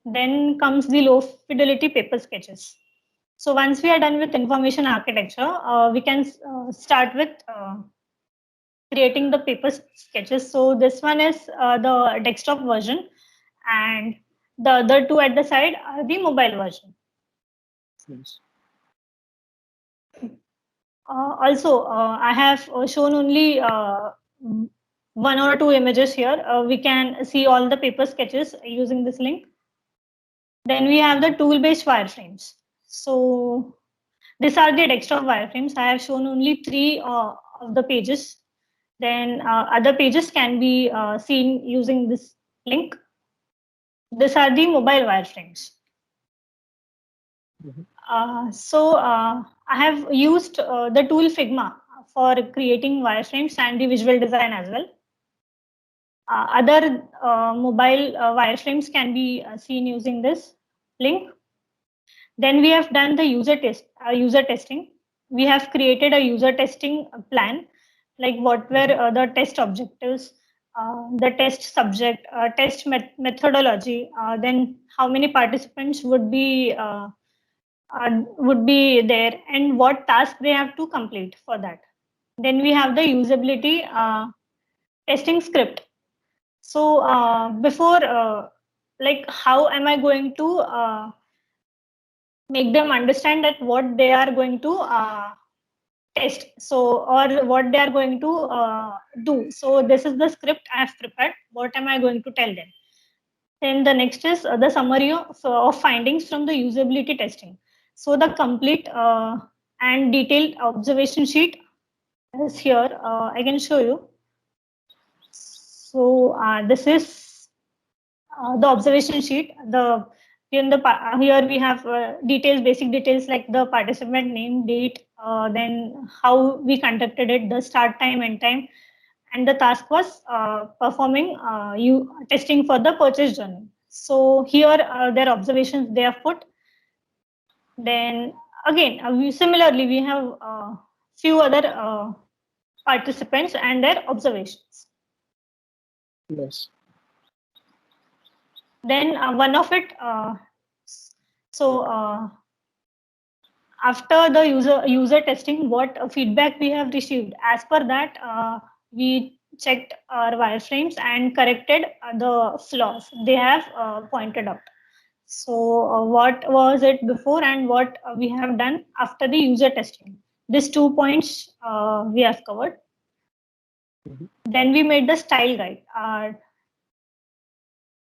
Then comes the low fidelity paper sketches. So once we are done with information architecture, we can start with creating the paper sketches. So this one is the desktop version, and the other two at the side are the mobile version. Yes. Also, I have shown only 1 or 2 images here. We can see all the paper sketches using this link. Then we have the tool-based wireframes. So these are the desktop wireframes. I have shown only 3 of the pages. Then other pages can be seen using this link. These are the mobile wireframes. I have used the tool Figma for creating wireframes and the visual design as well. Other mobile wireframes can be seen using this link. Then we have done the user testing. We have created a user testing plan, like what were the test objectives, the test subject, test methodology, then how many participants would be there, and what task they have to complete for that. Then we have the usability testing script. So before, like, how am I going to make them understand that what they are going to test, so or what they are going to do. So this is the script I have prepared. What am I going to tell them? Then the next is the summary of findings from the usability testing. So the complete and detailed observation sheet is here. I can show you. So this is the observation sheet. Here we have details, basic details like the participant name, date, then how we conducted it, the start time, end time, and the task was performing testing for the purchase journey. So here their observations they have put. Then again, similarly we have few other participants and their observations. Yes. Then one of it, after the user testing, what feedback we have received. As per that, we checked our wireframes and corrected the flaws they have pointed out. So what was it before and what we have done after the user testing. These 2 points we have covered. Then we made the style guide.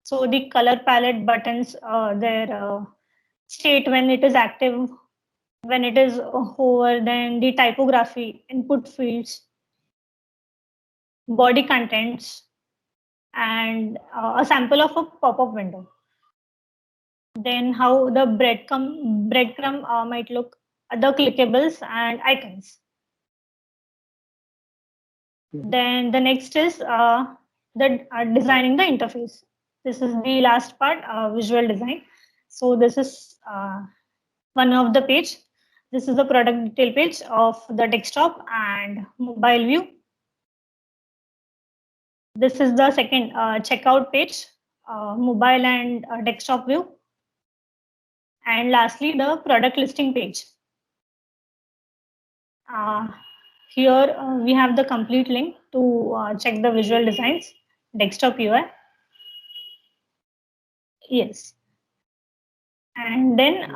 So the color palette buttons, their state when it is active, when it is over, then the typography, input fields, body contents, and a sample of a pop-up window. Then how the breadcrumb might look, other clickables and icons. Then the next is designing the interface. This is the last part, visual design. So this is one of the page. This is the product detail page of the desktop and mobile view. This is the second checkout page, mobile and desktop view. And lastly, the product listing page. Here we have the complete link to check the visual designs, desktop UI. Yes. And then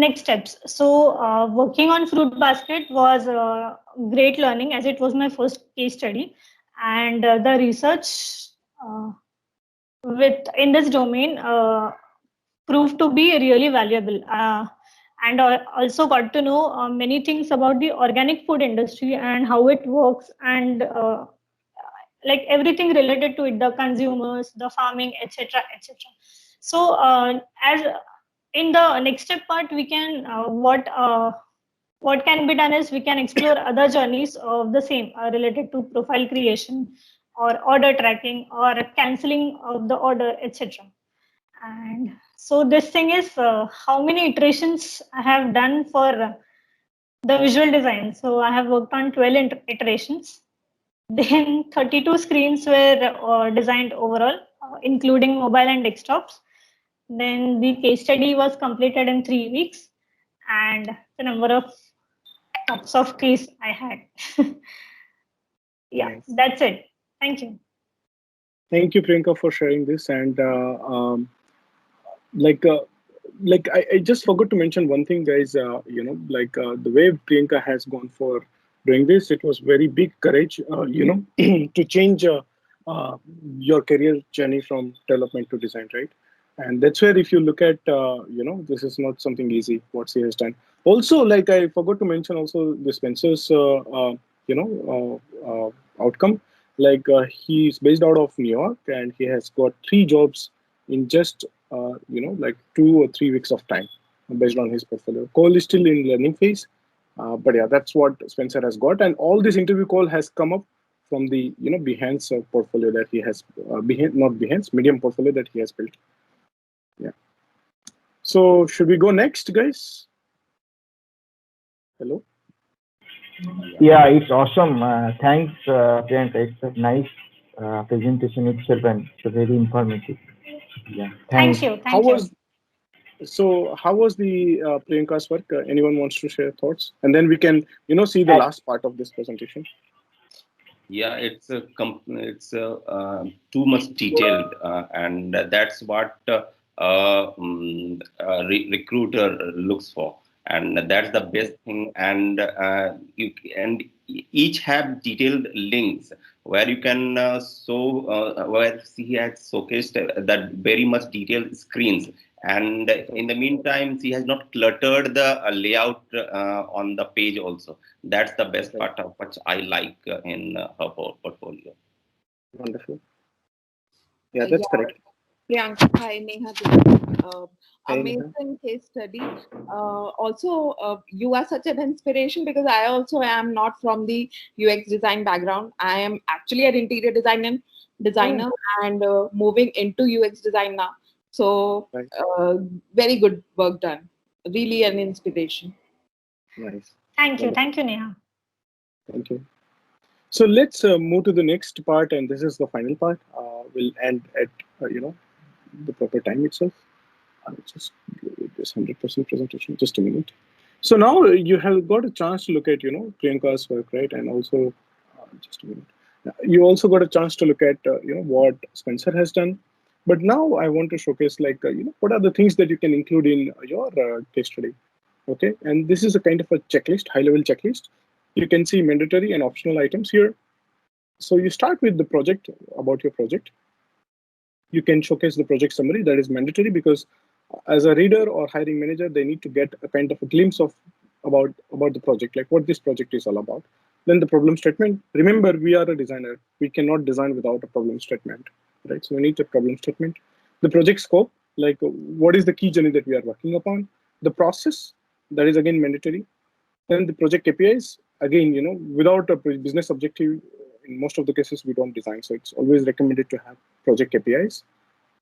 next steps. So working on Fruit Basket was great learning as it was my first case study. And the research in this domain proved to be really valuable. And I also got to know many things about the organic food industry and how it works and like everything related to it, the consumers, the farming, etc., etc. So as in the next step part, we can what can be done is we can explore other journeys of the same related to profile creation or order tracking or cancelling of the order, etc. And so this thing is how many iterations I have done for the visual design. So I have worked on 12 iterations. Then 32 screens were designed overall, including mobile and desktops. Then the case study was completed in 3 weeks, and the number of cups of case I had. Yeah, that's it. Thank you. Thank you, Priyanka, for sharing this. And I just forgot to mention one thing, guys. The way Priyanka has gone for doing this, it was very big courage, to change your career journey from development to design, right? And that's where, if you look at, this is not something easy what she has done. Also, like I forgot to mention, also the Spencer's, outcome. Like he's based out of New York, and he has got 3 jobs in just 2 or 3 weeks of time based on his portfolio. Cole is still in learning phase, but yeah, that's what Spencer has got. And all this interview call has come up from the Behance portfolio that he has, Medium portfolio that he has built. Yeah. So should we go next, guys? Hello. Yeah, it's awesome. Thanks, Priyanka. It's a nice presentation itself, and it's very informative. Yeah. Thanks. Thank you. How was the Priyanka's work? Anyone wants to share thoughts? And then we can, see the last part of this presentation. Yeah, it's too much detailed, and that's what recruiter looks for, and that's the best thing. And each have detailed links where you can where she has showcased that very much detailed screens. And in the meantime, she has not cluttered the layout on the page also. That's the best part of what I like in her portfolio. Wonderful. Yeah, that's correct. Priyanka, hi, Neha. Amazing case study. Also, you are such an inspiration because I also am not from the UX design background. I am actually an interior designer and moving into UX design now. So, very good work done. Really an inspiration. Nice. Thank you. Thank you, Neha. Thank you. So let's move to the next part, and this is the final part. We'll end at the proper time itself. I'll just give it this 100% presentation. Just a minute. So now you have got a chance to look at Priyanka's work, right? And also, just a minute. You also got a chance to look at what Spencer has done. But now I want to showcase what are the things that you can include in your case study. Okay, and this is a kind of a checklist, high-level checklist. You can see mandatory and optional items here. So you start with the project, about your project. You can showcase the project summary. That is mandatory because as a reader or hiring manager, they need to get a kind of a glimpse of about the project, like what this project is all about. Then the problem statement. Remember, we are a designer. We cannot design without a problem statement, right? So we need a problem statement. The project scope, like what is the key journey that we are working upon. The process, that is again mandatory. Then the project KPIs, again, without a business objective, in most of the cases we don't design. So it's always recommended to have project KPIs.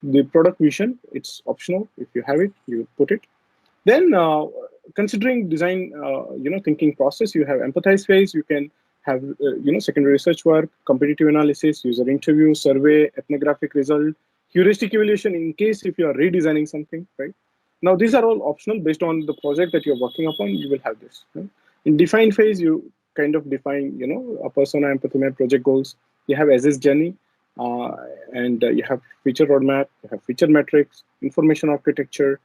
The product vision, it's optional. If you have it, you put it. Then considering design, thinking process, you have empathize phase. You can have, secondary research work, competitive analysis, user interview, survey, ethnographic result, heuristic evaluation in case if you are redesigning something, right? Now, these are all optional based on the project that you're working upon. You will have this. Right? In define phase, you kind of define, a persona, empathy map, project goals. You have SS journey, and you have feature roadmap. You have feature metrics, information architecture.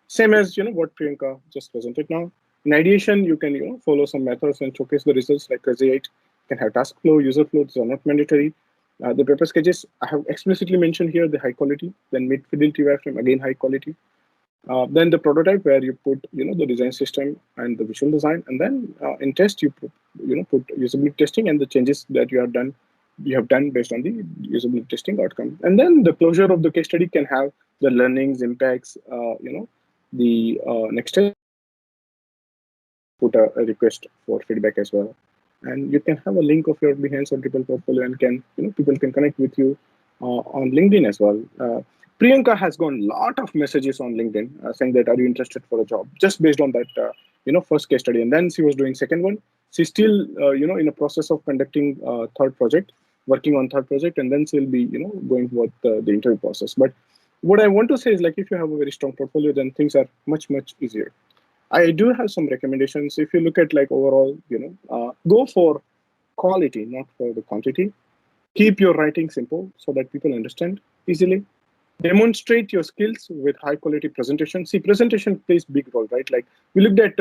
Same as what Priyanka just presented now. In ideation, you can follow some methods and showcase the results like Crazy8. You can have task flow, user flow. These are not mandatory. The paper sketches, I have explicitly mentioned here the high quality. Then mid fidelity wireframe, again high quality. Then the prototype where you put the design system and the visual design, and then in test you put put usability testing and the changes that you have done based on the usability testing outcome. And then the closure of the case study can have the learnings, impacts, the next step. Put a request for feedback as well, and you can have a link of your Behance or Dribble portfolio, and people can connect with you on LinkedIn as well. Priyanka has gone a lot of messages on LinkedIn saying that, are you interested for a job? Just based on that, first case study. And then she was doing second one. She's still, in a process of conducting third project, working on third project. And then she'll be, going with the interview process. But what I want to say is like, if you have a very strong portfolio, then things are much, much easier. I do have some recommendations. If you look at like overall, go for quality, not for the quantity. Keep your writing simple so that people understand easily. Demonstrate your skills with high quality presentation. See, presentation plays big role, right? Like we looked at,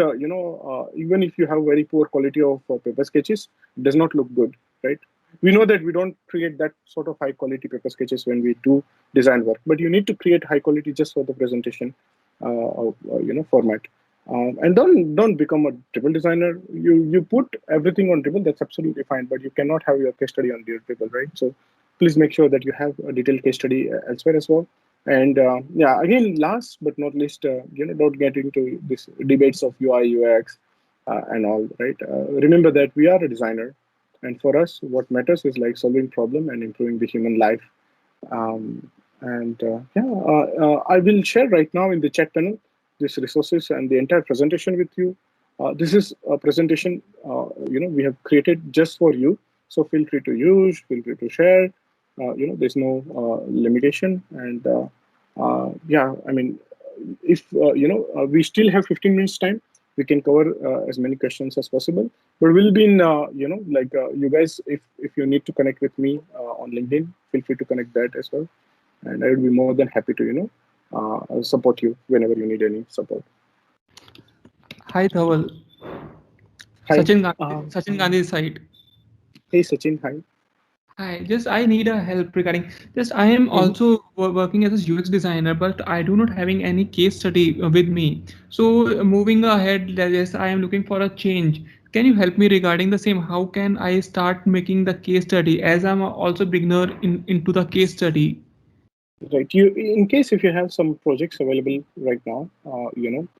even if you have very poor quality of paper sketches, it does not look good, right? We know that we don't create that sort of high quality paper sketches when we do design work, but you need to create high quality just for the presentation, format. And don't become a Dribble designer. You put everything on Dribble, that's absolutely fine, but you cannot have your case study on Dribble, right? So please make sure that you have a detailed case study elsewhere as well. And again, last but not least, don't get into these debates of UI, UX, and all, right? Remember that we are a designer, and for us, what matters is like solving problem and improving the human life. I will share right now in the chat panel these resources and the entire presentation with you. This is a presentation we have created just for you, so feel free to use, feel free to share. There's no limitation, and I mean, if we still have 15 minutes time, we can cover as many questions as possible. But we'll be in you guys, if you need to connect with me on LinkedIn, feel free to connect that as well, and I would be more than happy to support you whenever you need any support. Hi, Dhaval. Hi. Sachin Gandhi side. Hey, Sachin. Hi. Hi. Just I need a help regarding this. I am also working as a UX designer, but I do not having any case study with me. So moving ahead, yes, I am looking for a change. Can you help me regarding the same? How can I start making the case study, as I'm also beginner into the case study? Right. In case if you have some projects available right now,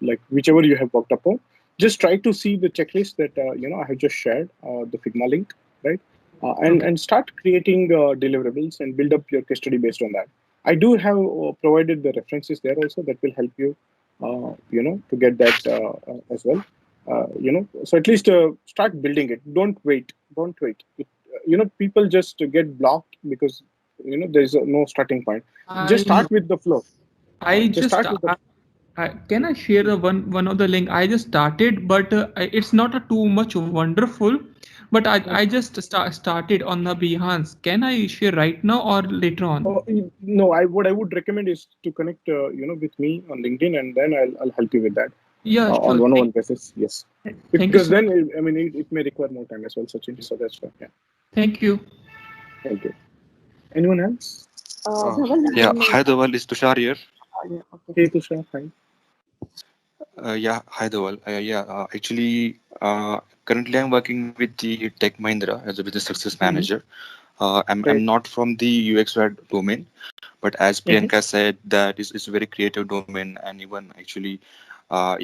like whichever you have worked upon, just try to see the checklist that I have just shared, the Figma link, right? And start creating deliverables and build up your case study based on that. I do have provided the references there also that will help you, to get that as well. So at least start building it. Don't wait. people just get blocked because there's no starting point. Just start with the flow. Can I share one of the link? I just started, but it's not too much wonderful. But I just started on the Behance. Can I share right now or later on? No, what I would recommend is to connect, with me on LinkedIn, and then I'll help you with that. Yeah, on sure. one-on-one basis. Yes, because then it may require more time as well, Sachin. So that's why. Yeah. Thank you. Thank you. Anyone else? Yeah. Hi, Dhaval. Is Tushar here? Hey, Tushar. Hi. Yeah. Hi, Dhaval. Actually, currently I'm working with the Tech Mahindra as a business success manager. I'm not from the UX/UI domain, but as Priyanka said, that it's a very creative domain, and even actually, I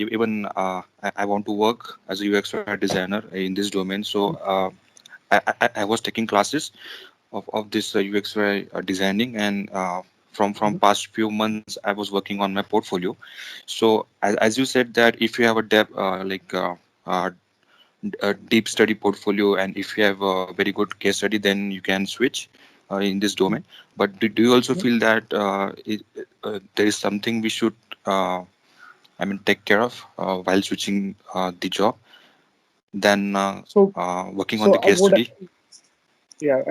want to work as a UX/UI designer in this domain. So I was taking classes of this UX/UI designing, and from past few months I was working on my portfolio. So as you said that if you have a deep study portfolio, and if you have a very good case study, then you can switch in this domain. But do you also feel that there is something we should take care of while switching the job than working on the case study? Yeah,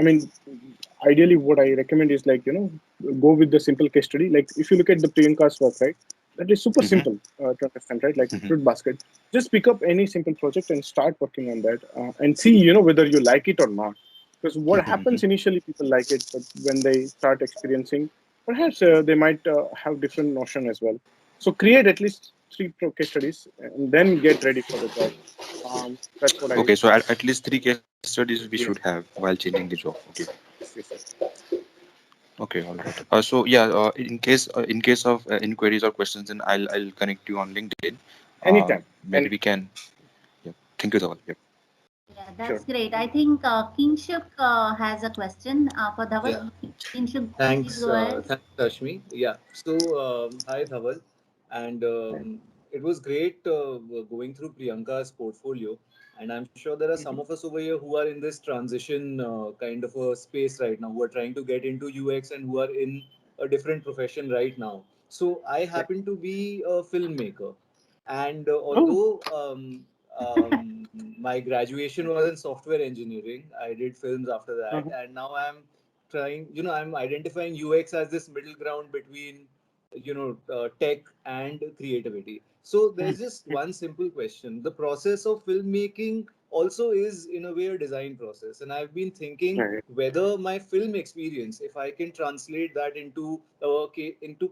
ideally what I recommend is go with the simple case study. Like if you look at the Priyanka's work, right, that is super simple to understand, right? Like fruit basket. Just pick up any simple project and start working on that, and see whether you like it or not. Because what happens initially, people like it, but when they start experiencing, perhaps they might have different notion as well. So create at least 3 case studies and then get ready for the job. That's what Okay, so at least 3 case studies we should have while changing the job. Okay. Yes. Okay, all right. So yeah, in case of inquiries or questions, then I'll connect you on LinkedIn. Anytime. Maybe we can. Yeah. Thank you, Dhaval. Yep. Yeah, that's great. I think Kinshuk has a question for Dhaval. Yeah. Kinshuk, Thanks, please go ahead. thanks, Ashmi. Yeah. So, hi, Dhaval. And it was great going through Priyanka's portfolio. And I'm sure there are some of us over here who are in this transition kind of a space right now, who are trying to get into UX and who are in a different profession right now. So I happen to be a filmmaker. And although my graduation was in software engineering, I did films after that. And now I'm trying, I'm identifying UX as this middle ground between tech and creativity. So there's just one simple question. The process of filmmaking also is in a way a design process, and I've been thinking whether my film experience, if I can translate that into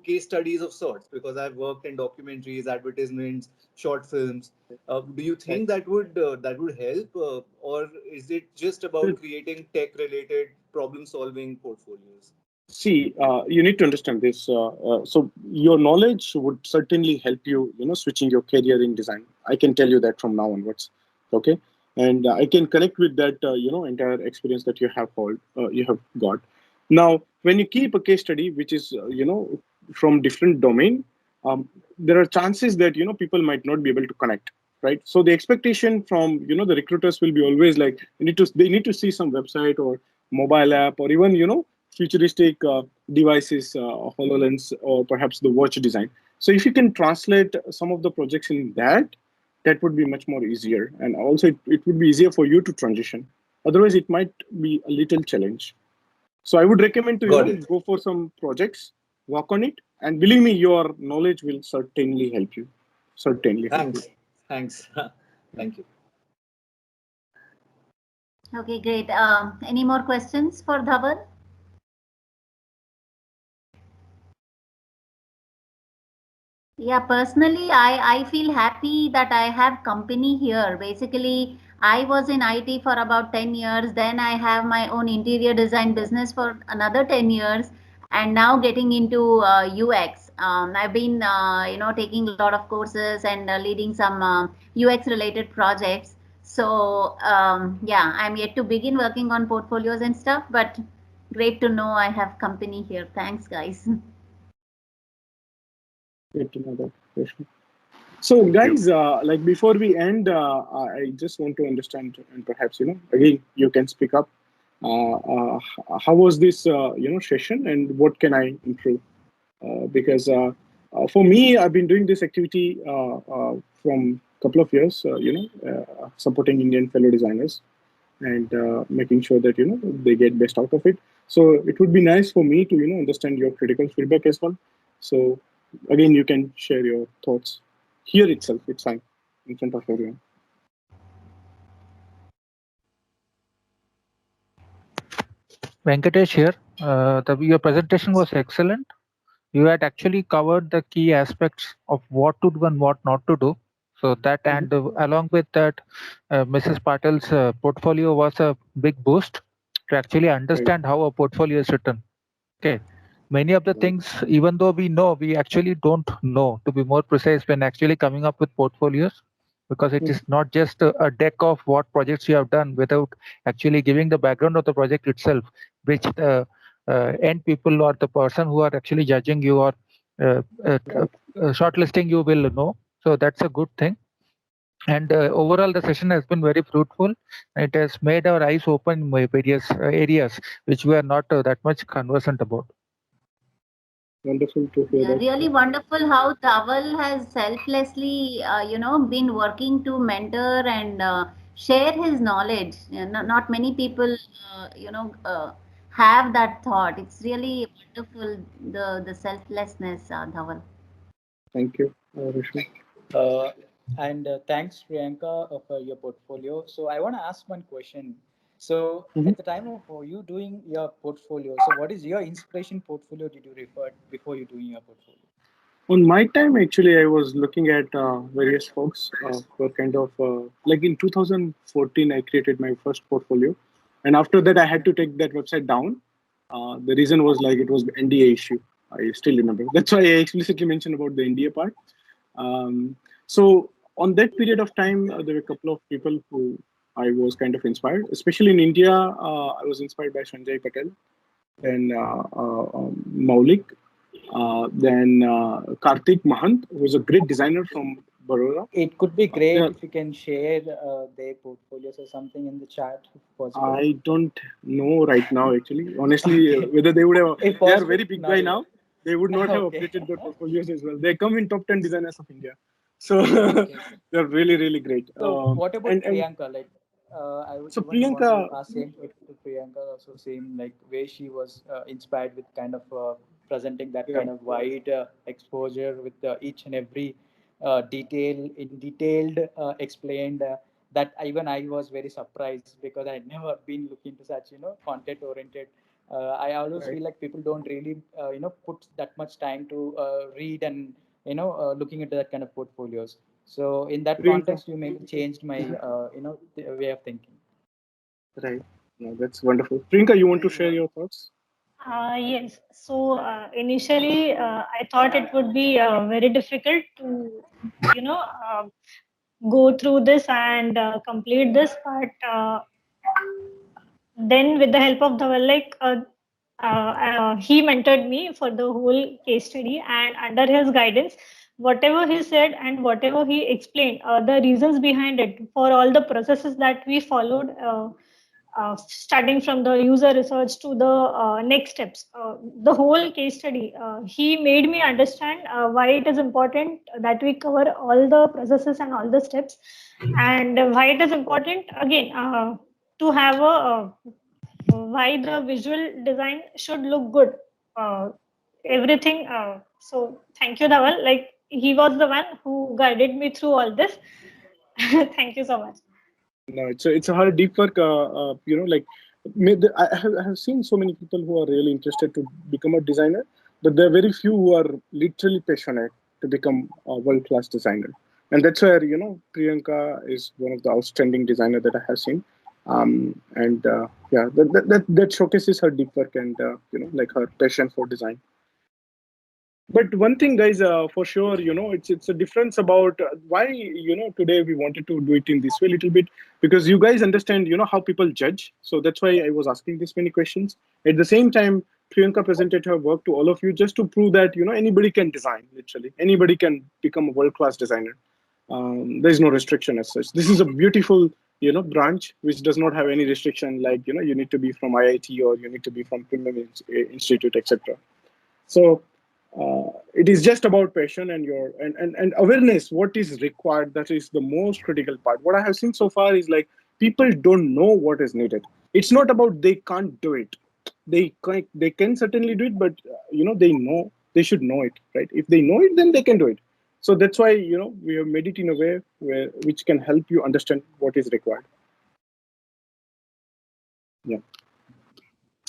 case studies of sorts, because I've worked in documentaries, advertisements, short films. Do you think that would help, or is it just about creating tech related problem solving portfolios? See, you need to understand this. So your knowledge would certainly help you, switching your career in design. I can tell you that from now onwards. Okay. And I can connect with that, entire experience that you have got. Now, when you keep a case study, which is, from different domain, there are chances that, people might not be able to connect. Right. So the expectation from, the recruiters will be always like, they need to see some website or mobile app or even, futuristic devices, HoloLens, or perhaps the watch design. So if you can translate some of the projects in that would be much more easier. And also it would be easier for you to transition. Otherwise, it might be a little challenge. So I would recommend to go for some projects, work on it. And believe me, your knowledge will certainly help you. Certainly. Thanks. Thank you. Okay, great. Any more questions for Dhaval? Yeah, personally, I feel happy that I have company here. Basically, I was in IT for about 10 years. Then I have my own interior design business for another 10 years. And now getting into UX. I've been, taking a lot of courses and leading some UX related projects. So, yeah, I'm yet to begin working on portfolios and stuff, but great to know I have company here. Thanks, guys. Great to know that question. So, guys, before we end, I just want to understand, and perhaps again you can speak up. how was this session, and what can I improve? Because for me, I've been doing this activity from a couple of years, supporting Indian fellow designers and making sure that they get best out of it. So it would be nice for me to understand your critical feedback as well. So again, you can share your thoughts here itself. It's fine, in front of everyone. Venkatesh here. Your presentation was excellent. You had actually covered the key aspects of what to do and what not to do. So that, and along with that, Mrs. Patel's portfolio was a big boost to actually understand how a portfolio is written. Okay. Many of the things, even though we know, we actually don't know, to be more precise, when actually coming up with portfolios, because it is not just a deck of what projects you have done without actually giving the background of the project itself, which the end people or the person who are actually judging you or shortlisting you will know. So that's a good thing. And overall, the session has been very fruitful. It has made our eyes open in various areas which we are not that much conversant about. Wonderful to hear that. Really wonderful how Dhaval has selflessly, been working to mentor and share his knowledge. Not many people, have that thought. It's really wonderful, the selflessness, Dhaval. Thank you, Rishmi. And thanks, Priyanka, for your portfolio. So I want to ask one question. So at the time of you doing your portfolio, so what is your inspiration portfolio did you refer before you doing your portfolio? On my time, actually, I was looking at various folks who are kind of like in 2014, I created my first portfolio. And after that, I had to take that website down. The reason was like it was the NDA issue. I still remember. That's why I explicitly mentioned about the NDA part. So on that period of time, there were a couple of people who I was kind of inspired, especially in India. I was inspired by Sanjay Patel, then Maulik, then Karthik Mahant, who is a great designer from Baroda. It could be great if you can share their portfolios or something in the chat, if possible. I don't know right now, actually. Honestly, whether they would have, they are very big by now. They would not have updated their portfolios as well. They come in top 10 designers of India. So they're really, really great. So what about Priyanka? Like, I would want to ask same question to Priyanka, also same like where she was inspired with kind of presenting that kind of wide exposure with each and every detailed explained that even I was very surprised because I had never been looking to such content oriented. I always feel like people don't really put that much time to read and looking into that kind of portfolios. So in that context, you maybe changed my way of thinking. Right. No, that's wonderful. Priyanka, you want to share your thoughts? Yes. So initially, I thought it would be very difficult to, go through this and complete this, but then with the help of Dhaval, he mentored me for the whole case study, and under his guidance, whatever he said and whatever he explained, the reasons behind it for all the processes that we followed, starting from the user research to the next steps, the whole case study, he made me understand why it is important that we cover all the processes and all the steps, and why it is important again to have a why the visual design should look good, everything. So thank you, Dhaval. Like, he was the one who guided me through all this. Thank you so much. No, it's a hard deep work. Like I have seen so many people who are really interested to become a designer, but there are very few who are literally passionate to become a world-class designer. And that's where Priyanka is one of the outstanding designers that I have seen. That showcases her deep work and like her passion for design. But one thing, guys, for sure, it's a difference about why today we wanted to do it in this way a little bit, because you guys understand how people judge. So that's why I was asking this many questions. At the same time, Priyanka presented her work to all of you just to prove that anybody can design. Literally anybody can become a world-class designer. There is no restriction as such. This is a beautiful branch which does not have any restriction, like you need to be from IIT or you need to be from premium institute, etc. So it is just about passion and your and awareness. What is required, that is the most critical part. What I have seen so far is like people don't know what is needed. It's not about they can't do it. They can certainly do it, but they should know it, right? If they know it, then they can do it. So that's why we have made it in a way which can help you understand what is required. Yeah.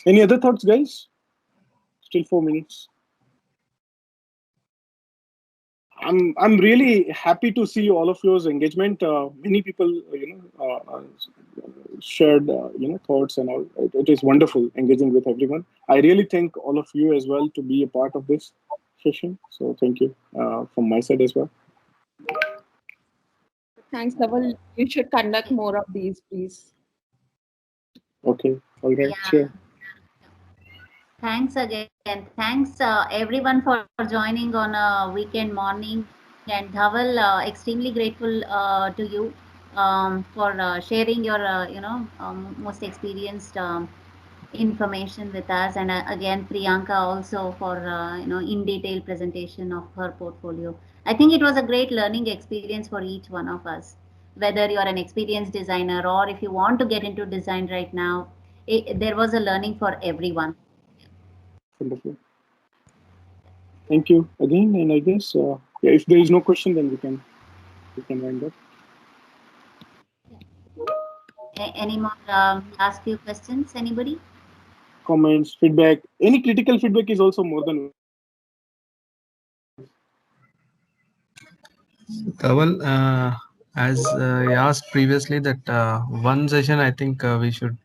Any other thoughts, guys? Still 4 minutes. I'm really happy to see all of yours engagement. Many people shared thoughts and all. It is wonderful engaging with everyone. I really thank all of you as well to be a part of this session. So thank you from my side as well. Thanks, Dhaval. You should conduct more of these, please. Okay. All right. Sure. Thanks again. Thanks everyone for joining on a weekend morning. And Dhaval, extremely grateful to you for sharing your most experienced information with us. And again, Priyanka also for in detail presentation of her portfolio. I think it was a great learning experience for each one of us. Whether you are an experienced designer or if you want to get into design right now, there was a learning for everyone. Wonderful. Thank you again, and I guess if there is no question, then we can wind up. Any more last few questions? Anybody? Comments, feedback. Any critical feedback is also more than. Dhaval, as I asked previously, that one session I think we should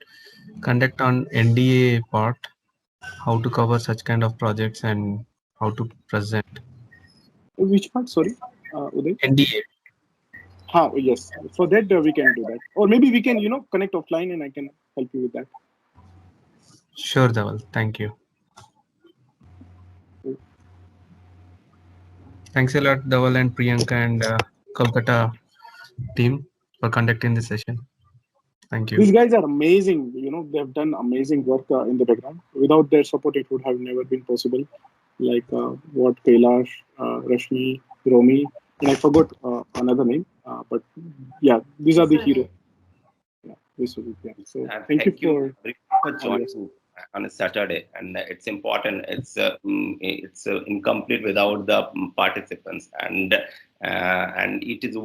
conduct on NDA part, how to cover such kind of projects and how to present. Which part? Sorry, Uday? NDA. Yes. For that we can do that, or maybe we can connect offline and I can help you with that. Sure, Dhaval. Thank you. Thanks a lot, Dhaval and Priyanka and Kolkata team for conducting this session. Thank you. These guys are amazing. They have done amazing work in the background. Without their support, it would have never been possible. Like what Kailash, Rashmi, Romi, and I forgot another name. But yeah, these are the heroes. Yeah, this will be. So thank you for joining on a Saturday, and it's important. It's incomplete without the participants, and it is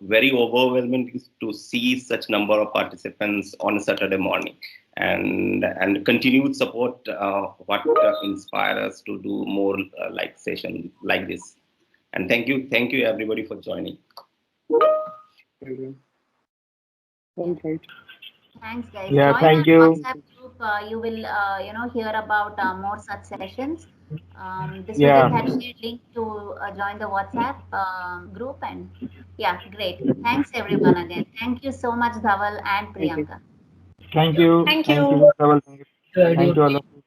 very overwhelming to see such number of participants on a Saturday morning, and continued support what inspire us to do more like session like this. And thank you everybody for joining. All right. Thanks, guys. Yeah, join thank our you. WhatsApp group. You will hear about more such sessions. This Yeah. had shared link to join the WhatsApp group, and yeah, great. Thanks everyone again. Thank you so much, Dhaval and Priyanka. Thank you. Thank you. Thank you, Dhaval. Thank you all of you.